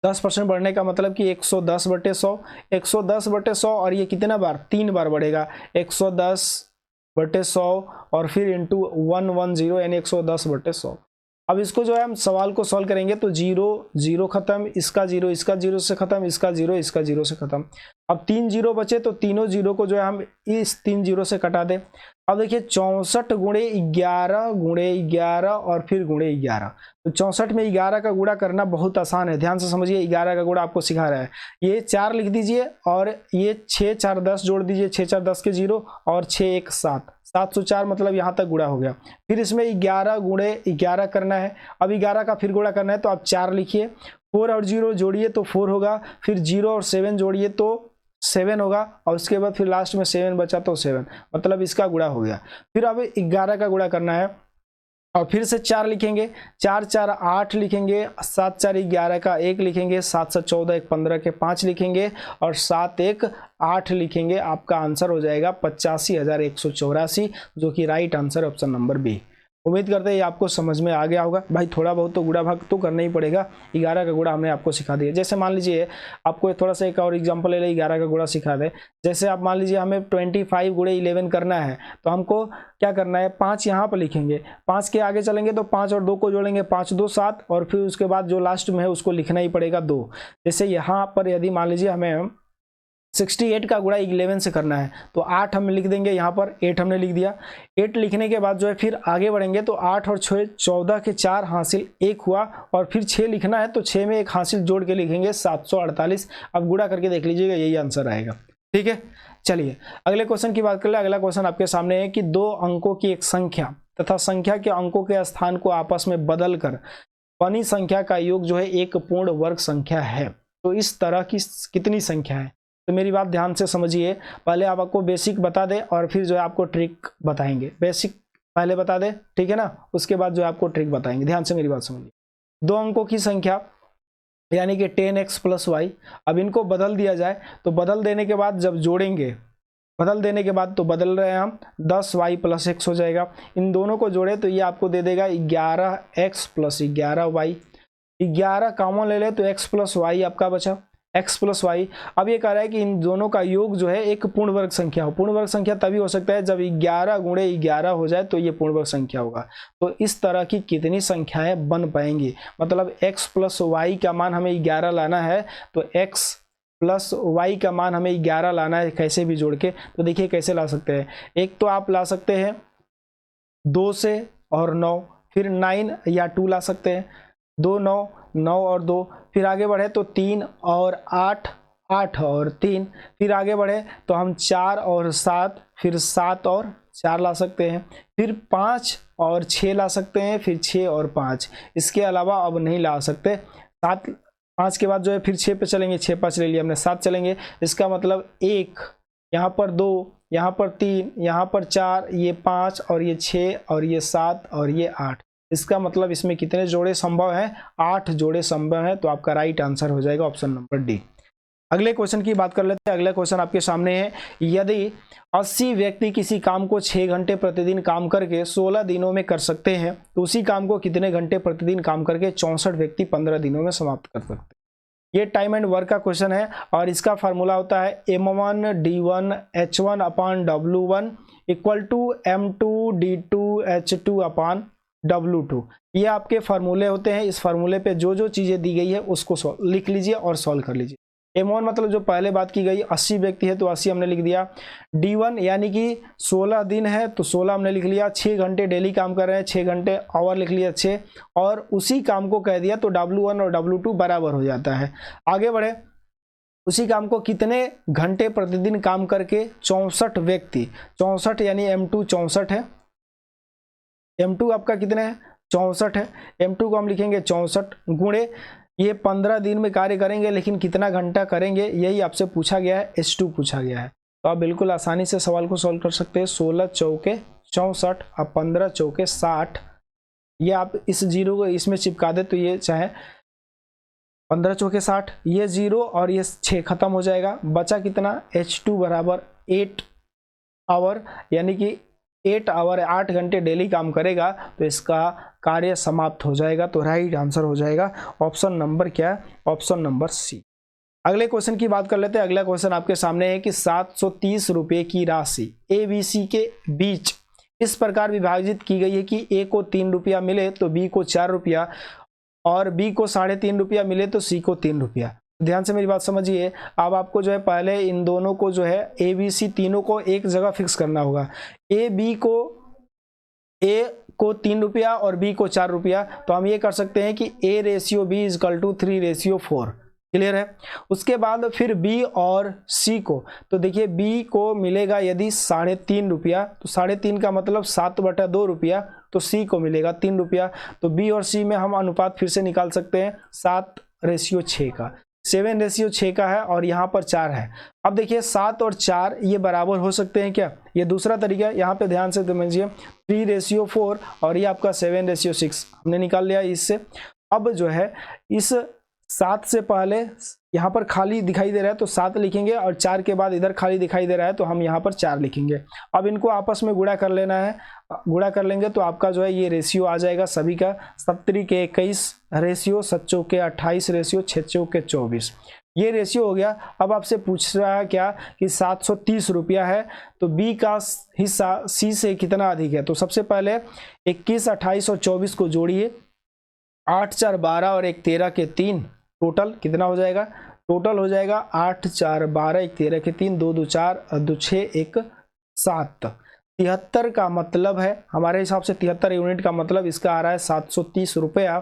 10% बढ़ने का मतलब कि 110/100 110/100 और ये कितना बार 3 बार बढ़ेगा 110/100 और फिर इंटू 110 यानी 110/100। अब इसको जो है हम सवाल को सॉल्व करेंगे तो 0 0 खत्म इसका 0 से खत्म इसका 0 से खत्म। अब 3 0 बचे तो तीनों 0 को जो है हम इस 3 0 से कटा दें। अब देखिए 64 गुणे 11 और फिर गुणे 11 तो 64 में 11 का गुणा करना बहुत आसान है। ध्यान से समझिए 11 का गुणा आपको सिखा रहा है। ये 4 लिख दीजिए और ये 6 4 10 जोड़ दीजिए 6 4 10 के 0 और 6 1 7 704 मतलब यहाँ तक गुणा हो गया। फिर इसमें 11 गुणे 11 करना है। अब 11 का फिर गुणा करना है तो आप 4 लिखिए 4 और 0 जोड़िए तो 4 होगा फिर 0 और 7 जोड़िए तो 7 होगा और उसके बाद फिर लास्ट में 7 बचा तो 7, मतलब इसका गुणा हो गया। फिर अब 11 का गुणा करना है और फिर से 4 लिखेंगे, 4 4 8 लिखेंगे, 7 4 11 का 1 लिखेंगे, 7 7 14 1 15 के 5 लिखेंगे और 7 1 8 लिखेंगे। आपका आंसर हो जाएगा 85,184, जो कि right answer option number B. उम्मीद करते हैं आपको समझ में आ गया होगा। भाई थोड़ा बहुत तो गुणा भाग तो करना ही पड़ेगा। 11 का गुणा हमने आपको सिखा दिया। जैसे मान लीजिए आपको थोड़ा सा एक और एग्जांपल ले लें, 11 का गुणा सिखा दे। जैसे आप मान लीजिए हमें 25 गुणे 11 करना है, तो हमको क्या करना है, 5 यहाँ पर लिखेंगे, 5 के आगे चलेंगे तो 5 और 2 को जोड़ेंगे, 5 2 7, और फिर उसके बाद जो लास्ट में है उसको लिखना ही पड़ेगा 2। जैसे यहाँ पर यदि मान लीजिए हमें 68 का गुणा 11 से करना है तो 8 हम लिख देंगे, यहाँ पर 8 हमने लिख दिया। 8 लिखने के बाद जो है फिर आगे बढ़ेंगे तो 8 और 6 14 के 4 हासिल 1 हुआ, और फिर 6 लिखना है तो 6 में 1 हासिल जोड़ के लिखेंगे 748। अब गुणा करके देख लीजिएगा, यही आंसर आएगा। ठीक है, चलिए अगले क्वेश्चन की बात कर ले। अगला क्वेश्चन आपके सामने है कि 2 अंकों की एक संख्या तथा संख्या के अंकों के स्थान को आपस में बदल कर बनी संख्या का योग जो है एक पूर्ण वर्ग संख्या है। तो इस तरह की कितनी संख्या है? तो मेरी बात ध्यान से समझिए। पहले आपको बेसिक बता दे और फिर जो है आपको ट्रिक बताएंगे। बेसिक पहले बता दे, ठीक है ना, उसके बाद जो है आपको ट्रिक बताएंगे। ध्यान से मेरी बात समझिए। 2 अंकों की संख्या यानी कि 10x + y, अब इनको बदल दिया जाए तो बदल देने के बाद जब जोड़ेंगे, बदल देने के बाद तो बदल रहे हैं हम, 10y + x हो जाएगा। इन दोनों को जोड़े तो ये आपको दे देगा 11x + 11y। 11 कॉमन ले ले तो x + y आपका बचा, x + y। अब ये कह रहा है कि इन दोनों का योग जो है एक पूर्ण वर्ग संख्या हो। पूर्ण वर्ग संख्या तभी हो सकता है जब 11 गुणे 11 हो जाए तो ये पूर्ण वर्ग संख्या होगा। तो इस तरह की कितनी संख्याएं बन पाएंगी, मतलब x + y का मान हमें 11 लाना है, तो x + y का मान हमें 11 लाना है कैसे भी जोड़ के। तो देखिए कैसे ला सकते हैं। एक तो आप ला सकते हैं 2 से और 9, फिर 9 या 2 ला सकते हैं, 2 9 9 और 2, फिर आगे बढ़े तो 3 और 8 8 और 3, फिर आगे बढ़े तो हम 4 और 7, फिर 7 और 4 ला सकते हैं, फिर 5 और 6 ला सकते हैं, फिर 6 और 5। इसके अलावा अब नहीं ला सकते। 7 5 के बाद जो है फिर 6 पे चलेंगे, 6 5 ले लिया हमने, 7 चलेंगे। इसका मतलब 1, यहाँ पर 2, यहाँ पर 3, यहाँ पर 4, ये 5 और ये 6 और ये 7 और ये 8। इसका मतलब इसमें कितने जोड़े संभव हैं? 8 जोड़े संभव हैं। तो आपका राइट आंसर हो जाएगा ऑप्शन नंबर डी। अगले क्वेश्चन की बात कर लेते हैं। अगला क्वेश्चन आपके सामने है, यदि 80 व्यक्ति किसी काम को 6 घंटे प्रतिदिन काम करके 16 दिनों में कर सकते हैं, तो उसी काम को कितने घंटे प्रतिदिन काम करके 64 व्यक्ति 15 दिनों में समाप्त कर सकते हैं? ये टाइम एंड वर्क का क्वेश्चन है और इसका फार्मूला होता है m1 d1 h1 upon w1 equal to m2 d2 h2 upon w2। ये आपके फार्मूले होते हैं। इस फार्मूले पे जो जो चीज़ें दी गई है उसको लिख लीजिए और सॉल्व कर लीजिए। m1 मतलब जो पहले बात की गई 80 व्यक्ति है तो 80 हमने लिख दिया। d1 यानी कि 16 दिन है तो 16 हमने लिख लिया। 6 घंटे डेली काम कर रहे हैं, 6 घंटे आवर लिख लिया 6, और उसी काम को कह दिया तो w1 और w2 बराबर हो जाता है। आगे बढ़े, उसी काम को कितने घंटे प्रतिदिन काम करके 64 व्यक्ति, 64 यानी m2 64 है, m2 आपका कितने है 64 है। m2 को हम लिखेंगे 64 गुणे ये 15 दिन में कार्य करेंगे, लेकिन कितना घंटा करेंगे यही आपसे पूछा गया है, h2 पूछा गया है। तो आप बिल्कुल आसानी से सवाल को सॉल्व कर सकते हैं। 16 चौके 64 अब 15 चौके 60, ये आप इस जीरो को इसमें चिपका दे तो ये चाहे 15 चौके 60, ये 0 और ये 6 खत्म हो जाएगा। बचा कितना, h2 बराबर 8 आवर, यानी कि 8 आवर 8 घंटे डेली काम करेगा तो इसका कार्य समाप्त हो जाएगा। तो राइट आंसर हो जाएगा ऑप्शन नंबर क्या है, ऑप्शन नंबर सी। अगले क्वेश्चन की बात कर लेते हैं। अगला क्वेश्चन आपके सामने है कि 730 रुपये की राशि ए बी सी के बीच इस प्रकार विभाजित की गई है कि ए को 3 रुपया मिले तो बी को 4 रुपया और बी को 3.5 रुपया मिले तो सी को 3 रुपया। ध्यान से मेरी बात समझिए। अब आपको जो है पहले इन दोनों को जो है ए बी सी तीनों को एक जगह फिक्स करना होगा। ए को 3 रुपया और बी को 4 रुपया, तो हम ये कर सकते हैं कि A/B = 3/4। क्लियर है। उसके बाद फिर बी और सी को, तो देखिए बी को मिलेगा यदि 3.5 रुपया तो 3.5 का मतलब 7/2 रुपया, तो सी को मिलेगा 3 रुपया। तो बी और सी में हम अनुपात फिर से निकाल सकते हैं 7/6 का। 7:6 का है और यहाँ पर 4 है। अब देखिए 7 और 4 ये बराबर हो सकते हैं क्या? ये दूसरा तरीका है। यहाँ पे ध्यान से समझिए 3:4 और ये आपका 7:6 हमने निकाल लिया इससे। अब जो है इस 7 से पहले यहाँ पर खाली दिखाई दे रहा है तो 7 लिखेंगे और 4 के बाद इधर खाली दिखाई दे रहा है तो हम यहाँ पर 4 लिखेंगे। अब इनको आपस में गुणा कर लेना है, गुणा कर लेंगे तो आपका जो है ये रेशियो आ जाएगा सभी का 7 के 21 रेशियो 7 के 28 रेशियो 6 के 24 ये रेशियो हो गया। अब आपसे पूछ रहा है क्या कि 730 रुपया है तो बी का हिस्सा सी से कितना अधिक है। तो सबसे पहले 21, 28 और 24 को जोड़िए, 8, 4, 12 और 1, 13 के 3 टोटल कितना हो जाएगा? टोटल हो जाएगा 8, 4, 12, 1, 13 के 3 2, 2, 4 2, 6, 1, 7 73 का मतलब है हमारे हिसाब से 73 यूनिट का मतलब इसका आ रहा है 730 रुपया।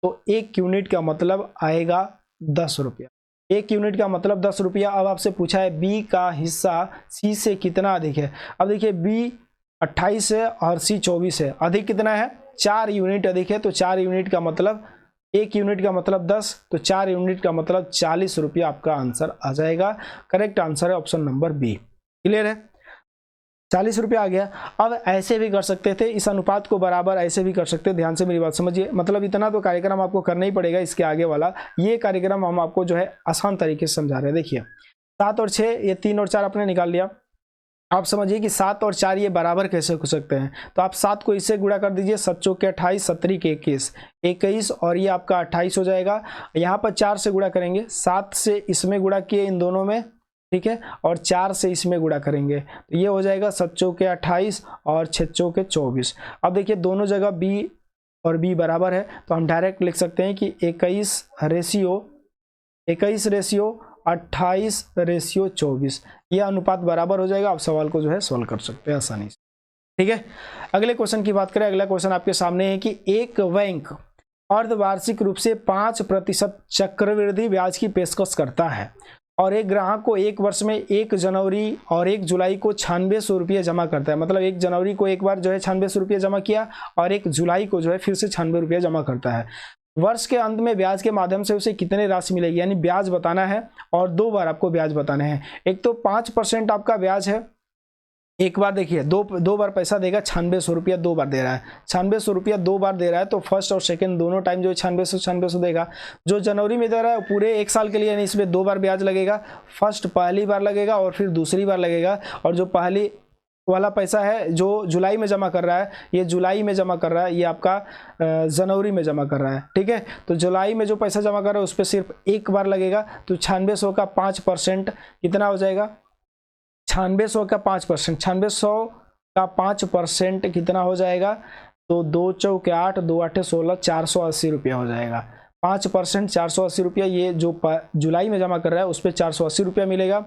तो 1 यूनिट का मतलब आएगा 10 रुपया। 1 यूनिट का मतलब 10 रुपया। अब आपसे पूछा है बी का हिस्सा सी से कितना अधिक है। अब देखिए बी 28 है और सी 24 है, अधिक कितना है? 4 यूनिट अधिक है। तो 4 यूनिट का मतलब 1 यूनिट का मतलब 10 तो 4 यूनिट का मतलब 40 रुपया आपका आंसर आ जाएगा। करेक्ट आंसर है ऑप्शन नंबर बी। क्लियर है? 40 रुपया आ गया। अब ऐसे भी कर सकते थे, इस अनुपात को बराबर ऐसे भी कर सकते हैं। ध्यान से मेरी बात समझिए, मतलब इतना तो कार्यक्रम आपको करना ही पड़ेगा। इसके आगे वाला ये कार्यक्रम हम आपको जो है आसान तरीके से समझा रहे हैं। देखिए 7 और 6 ये 3 और 4 आपने निकाल लिया। आप समझिए कि 7 और 4 ये बराबर कैसे हो सकते हैं। तो आप 7 को इससे गुणा कर दीजिए, 7 के 28, 17 के 21 और ये आपका 28 हो जाएगा। यहाँ पर 4 से गुणा करेंगे, 7 से इसमें गुणा किए इन दोनों में, ठीक है, और 4 से इसमें गुणा करेंगे तो ये हो जाएगा 7 के 28 और 6 के 24। अब देखिए दोनों जगह बी और बी बराबर है तो हम डायरेक्ट लिख सकते हैं कि 21 रेशियो 28:24 ये अनुपात बराबर हो जाएगा। आप सवाल को जो है सॉल्व कर सकते हैं आसानी से। ठीक है, अगले क्वेश्चन की बात करें। अगला क्वेश्चन आपके सामने है कि एक बैंक अर्धवार्षिक रूप से 5% चक्रवृद्धि ब्याज की पेशकश करता है और एक ग्राहक को एक वर्ष में 1 जनवरी और 1 जुलाई को 9600 रुपये जमा करता है। मतलब 1 जनवरी को एक बार जो है 9600 रुपये जमा किया और 1 जुलाई को जो है फिर से 96 रुपये जमा करता है। वर्ष के अंत में ब्याज के माध्यम से उसे कितने राशि मिलेगी, यानी ब्याज बताना है और 2 बार आपको ब्याज बताने हैं। एक तो 5% आपका ब्याज है, एक बार देखिए दो बार पैसा देगा, 9600 रुपया 2 बार दे रहा है। 9600 रुपया 2 बार दे रहा है तो फर्स्ट और सेकंड दोनों टाइम जो है 9600 देगा। जो जनवरी में दे रहा है पूरे 1 साल के लिए, यानी इसमें 2 बार ब्याज लगेगा। फर्स्ट पहली बार लगेगा और फिर दूसरी बार लगेगा। और जो पहली वाला पैसा है जो जुलाई में जमा कर रहा है, ये जुलाई में जमा कर रहा है, ये आपका जनवरी में जमा कर रहा है। ठीक है, तो जुलाई में जो पैसा जमा कर रहा है उस पर सिर्फ 1 बार लगेगा। तो 9600 का 5% कितना हो जाएगा? 9600 का 5%, 9600 का 5% कितना हो जाएगा? तो 2 चौके 8, 2 8 16, 480 रुपया हो जाएगा। 5% 480 रुपया, ये जो जुलाई में जमा कर रहा है उस पर 480 रुपया मिलेगा।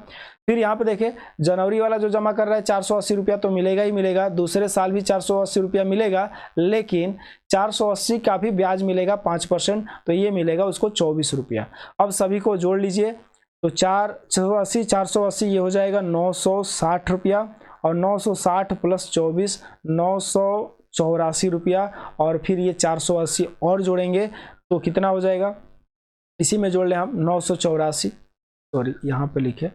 फिर यहाँ पे देखें जनवरी वाला जो जमा कर रहा है 480 रुपया तो मिलेगा ही मिलेगा, दूसरे साल भी 480 रुपया मिलेगा, लेकिन 480 का भी ब्याज मिलेगा 5%, तो ये मिलेगा उसको 24 रुपया। अब सभी को जोड़ लीजिए तो 480 ये हो जाएगा 960 रुपया और 960 प्लस 24 984 रुपया और फिर ये 480 और जोड़ेंगे तो कितना हो जाएगा? इसी में जोड़ लें हम 984, सॉरी यहाँ पे लिखे,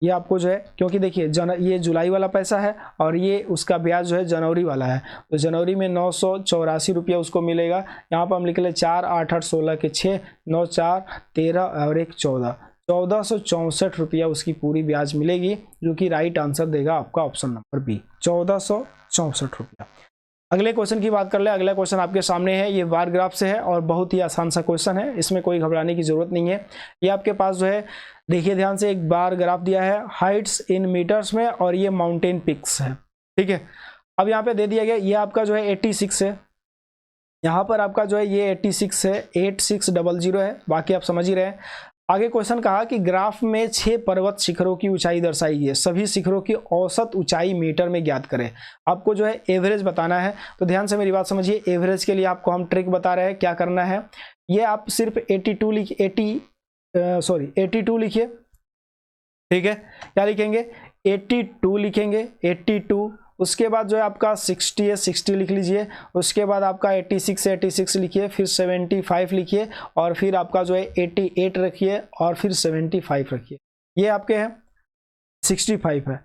ये आपको जो है क्योंकि देखिए ये जुलाई वाला पैसा है और ये उसका ब्याज जो है जनवरी वाला है, तो जनवरी में 984 रुपया उसको मिलेगा। यहाँ पर हम लिख ले 4 8 8 16 के 6 9 4 13 और 1 14, 1464 रुपया उसकी पूरी ब्याज मिलेगी, जो कि राइट आंसर देगा आपका ऑप्शन नंबर बी, 1464 रुपया। अगले क्वेश्चन की बात कर ले। अगला क्वेश्चन आपके सामने है, ये बार ग्राफ से है और बहुत ही आसान सा क्वेश्चन है, इसमें कोई घबराने की जरूरत नहीं है। ये आपके पास जो है देखिए ध्यान से, एक बार ग्राफ दिया है हाइट्स इन मीटर्स में और ये माउंटेन पिक्स है। ठीक है, अब यहाँ पे दे दिया गया ये आपका जो है 86 है, यहाँ पर आपका जो है ये 86 है, 8600 है, बाकी आप समझ ही रहे हैं। आगे क्वेश्चन कहा कि ग्राफ में 6 पर्वत शिखरों की ऊंचाई दर्शाई गई है, सभी शिखरों की औसत ऊंचाई मीटर में ज्ञात करें। आपको जो है एवरेज बताना है, तो ध्यान से मेरी बात समझिए। एवरेज के लिए आपको हम ट्रिक बता रहे हैं, क्या करना है, ये आप सिर्फ 82 लिखिए, 82 लिखिए। ठीक है, क्या लिखेंगे? 82 लिखेंगे, 82 उसके बाद जो है आपका 60 है, 60 लिख लीजिए। उसके बाद आपका 86 है, 86 लिखिए, फिर 75 लिखिए, और फिर आपका जो है 88 रखिए, और फिर 75 रखिए। ये आपके हैं 65 है।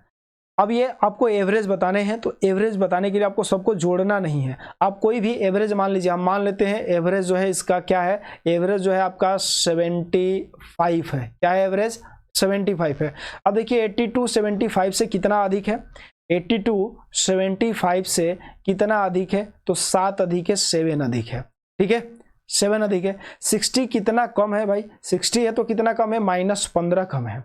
अब ये आपको एवरेज बताने हैं, तो एवरेज बताने के लिए आपको सबको जोड़ना नहीं है। आप कोई भी एवरेज मान लीजिए, हम मान लेते हैं एवरेज जो है इसका क्या है, एवरेज जो है आपका 75 है। क्या है एवरेज? 75 है। अब देखिए 82 75 से कितना अधिक है? 82 75 से कितना अधिक है? तो 7 अधिक है, 7 अधिक है। ठीक है, 7 अधिक है। 60 कितना कम है भाई? 60 है तो कितना कम है? -15 कम है।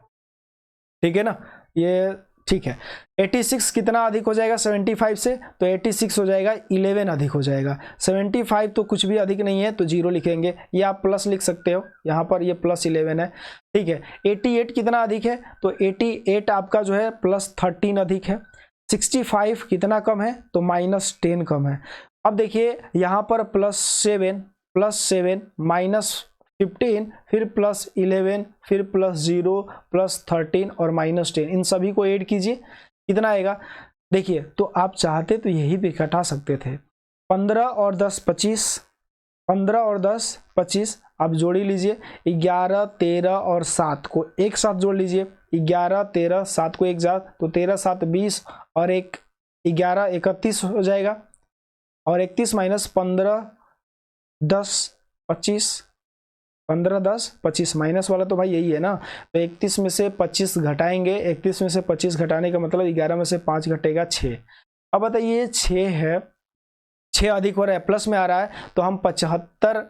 ठीक है ना, ये ठीक है। 86 कितना अधिक हो जाएगा 75 से? तो 86 हो जाएगा 11 अधिक हो जाएगा। 75 तो कुछ भी अधिक नहीं है, तो 0 लिखेंगे, ये आप प्लस लिख सकते हो यहाँ पर, ये +11 है। ठीक है, 88 कितना अधिक है? तो 88 आपका जो है +13 अधिक है। 65 कितना कम है? तो -10 कम है। अब देखिए यहाँ पर +7 -15, फिर +11, फिर +0, +13 और -10, इन सभी को ऐड कीजिए, कितना आएगा? देखिए, तो आप चाहते तो यही भी घटा सकते थे। 15 और 10 25, 15 और 10 25, आप जोड़ ही लीजिए। 11 13 और 7 को एक साथ जोड़ लीजिए। 11 13 7 को एक साथ, तो 13 7 20, और 11 31 हो जाएगा, और 31 - 15 10 25, 15 10 25 माइनस वाला तो भाई यही है ना। तो 31 में से 25 घटाएंगे, 31 में से 25 घटाने का मतलब 11 में से 5 घटेगा 6। अब बताइए 6 है, 6 अधिक हो रहा है, प्लस में आ रहा है, तो हम 75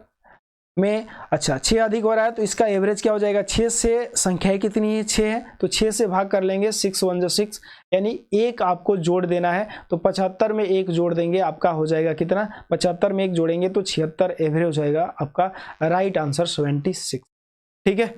में, अच्छा 6 अधिक हो रहा है तो इसका एवरेज क्या हो जाएगा? 6 से संख्याएं कितनी है? 6 है, तो 6 से भाग कर लेंगे, 6 1 जो 6, यानी एक आपको जोड़ देना है। तो 75 में एक जोड़ देंगे, आपका हो जाएगा कितना? 75 में एक जोड़ेंगे तो 76 एवरेज हो जाएगा आपका। Right answer 76। ठीक है,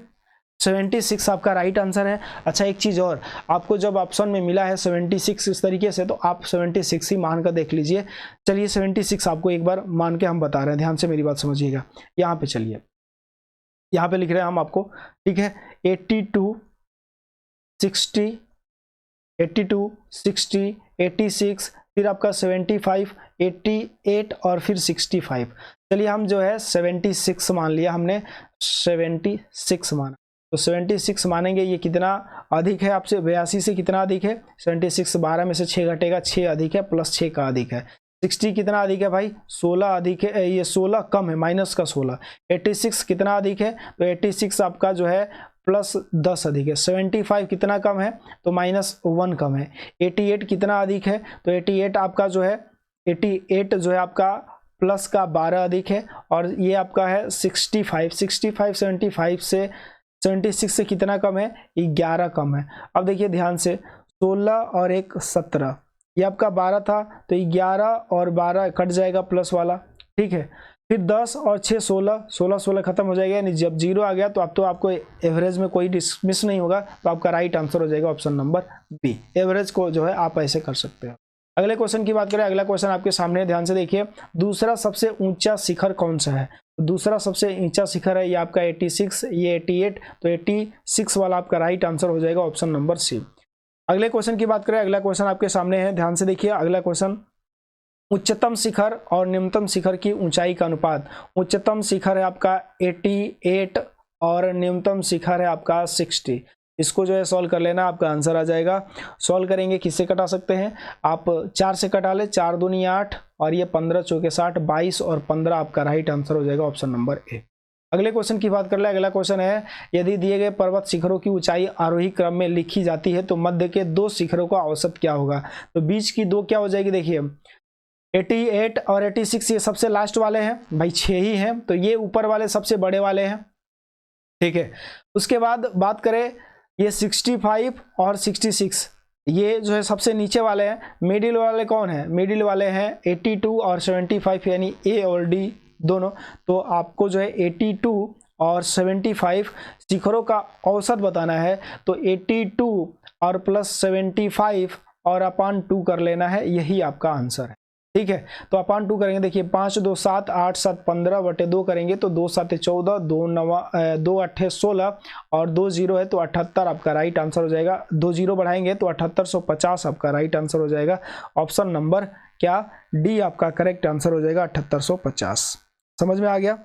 76 आपका राइट आंसर है। अच्छा एक चीज़ और, आपको जब ऑप्शन में मिला है 76 इस तरीके से, तो आप 76 ही मान कर देख लीजिए। चलिए 76 आपको एक बार मान के हम बता रहे हैं, ध्यान से मेरी बात समझिएगा। यहाँ पे चलिए, यहाँ पे लिख रहे हैं हम आपको, ठीक है। 82 60, 82 60 86, फिर आपका 75 88 और फिर 65। चलिए हम जो है 76 मान लिया हमने, 76 माना, तो 76 मानेंगे। ये कितना अधिक है आपसे? 82 से कितना अधिक है? 76 12 में से 6 घटेगा, 6 अधिक है, प्लस 6 का अधिक है। 60 कितना अधिक है भाई? 16 अधिक है, ये 16 कम है, माइनस का 16। 86 कितना अधिक है? तो 86 आपका जो है +10 अधिक है। 75 कितना कम है? तो -1 कम है। 88 कितना अधिक है? तो 88 आपका जो है 88 जो है आपका प्लस का 12 अधिक है। और ये आपका है 65 75 76 से कितना कम है? 11 कम है। अब देखिए ध्यान से, 16 और 1 17, ये आपका 12 था, तो 11 और 12 कट जाएगा प्लस वाला, ठीक है। फिर 10 और 6 16, 16 16 खत्म हो जाएगा, यानी जब 0 आ गया तो अब तो आपको एवरेज में कोई मिस नहीं होगा, तो आपका राइट आंसर हो जाएगा ऑप्शन नंबर बी। एवरेज को जो है आप ऐसे कर सकते हो। अगले क्वेश्चन की बात करें, अगला क्वेश्चन आपके सामने, ध्यान से देखिए। दूसरा सबसे ऊंचा शिखर कौन सा है? दूसरा सबसे ऊंचा शिखर है ये आपका 86, ये 88, तो 86 वाला आपका राइट आंसर हो जाएगा ऑप्शन नंबर सी। अगले क्वेश्चन की बात करें, अगला क्वेश्चन आपके सामने है, ध्यान से देखिए। अगला क्वेश्चन, उच्चतम शिखर और निम्नतम शिखर की ऊंचाई का अनुपात। उच्चतम शिखर है आपका 88 और निम्नतम शिखर है आपका 60। इसको जो है सॉल्व कर लेना, आपका आंसर आ जाएगा। सॉल्व करेंगे, किससे कटा सकते हैं आप? 4 से कटा ले, 4 दूनी 8 और ये 15 चौके 60, 22 और 15 आपका राइट आंसर हो जाएगा ऑप्शन नंबर ए। अगले क्वेश्चन की बात कर ले, अगला क्वेश्चन है, यदि दिए गए पर्वत शिखरों की ऊंचाई आरोही क्रम में लिखी जाती है तो मध्य के 2 शिखरों का औसत क्या होगा? तो बीच की 2 क्या हो जाएगी? देखिए 88 और 86 ये सबसे लास्ट वाले हैं भाई, 6 ही हैं, तो ये ऊपर वाले सबसे बड़े वाले हैं, ठीक है। उसके बाद बात करें, ये 65 और 66 ये जो है सबसे नीचे वाले हैं। मिडिल वाले कौन है? मिडिल वाले हैं 82 और 75, यानी ए और डी दोनों। तो आपको जो है 82 और 75 शिखरों का औसत बताना है, तो 82 और +75 और /2 कर लेना है, यही आपका आंसर है। ठीक है। तो अपान 2 करेंगे, देखिए 5 2 7 8 7 15 बटे 2 करेंगे तो 2 7 14, 2 8 16 और 2 0 है तो 78 आपका राइट आंसर हो जाएगा। 2 0 बढ़ाएंगे तो 7850 आपका राइट आंसर हो जाएगा। ऑप्शन नंबर क्या, डी आपका करेक्ट आंसर हो जाएगा 7850। समझ में आ गया?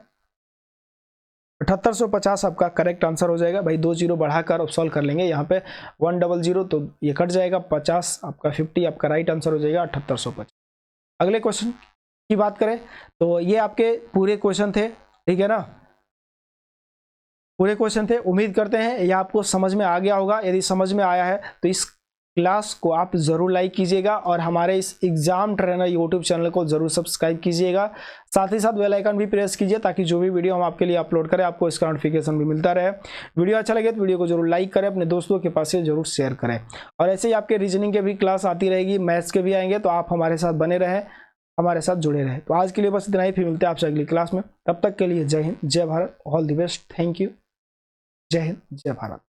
7850 आपका करेक्ट आंसर हो जाएगा। भाई 2 0 बढ़ाकर अब सॉल्व कर लेंगे, यहाँ पे 100 तो ये कट जाएगा, 50 आपका 50 आपका राइट आंसर हो जाएगा 7850। अगले क्वेश्चन की बात करें तो ये आपके पूरे क्वेश्चन थे, ठीक है ना, पूरे क्वेश्चन थे। उम्मीद करते हैं ये आपको समझ में आ गया होगा। यदि समझ में आया है तो इस क्लास को आप ज़रूर लाइक कीजिएगा और हमारे इस एग्जाम ट्रेनर यूट्यूब चैनल को ज़रूर सब्सक्राइब कीजिएगा। साथ ही साथ बेल आइकन भी प्रेस कीजिए ताकि जो भी वीडियो हम आपके लिए अपलोड करें आपको इसका नोटिफिकेशन भी मिलता रहे। वीडियो अच्छा लगे तो वीडियो को जरूर लाइक करें, अपने दोस्तों के पास से जरूर शेयर करें। और ऐसे ही आपके रीजनिंग के भी क्लास आती रहेगी, मैथ्स के भी आएंगे, तो आप हमारे साथ बने रहें, हमारे साथ जुड़े रहे। तो आज के लिए बस इतना ही, फिर मिलते हैं आपसे अगली क्लास में। तब तक के लिए जय हिंद, जय Bharat, all the best, thank you, जय हिंद, जय भारत।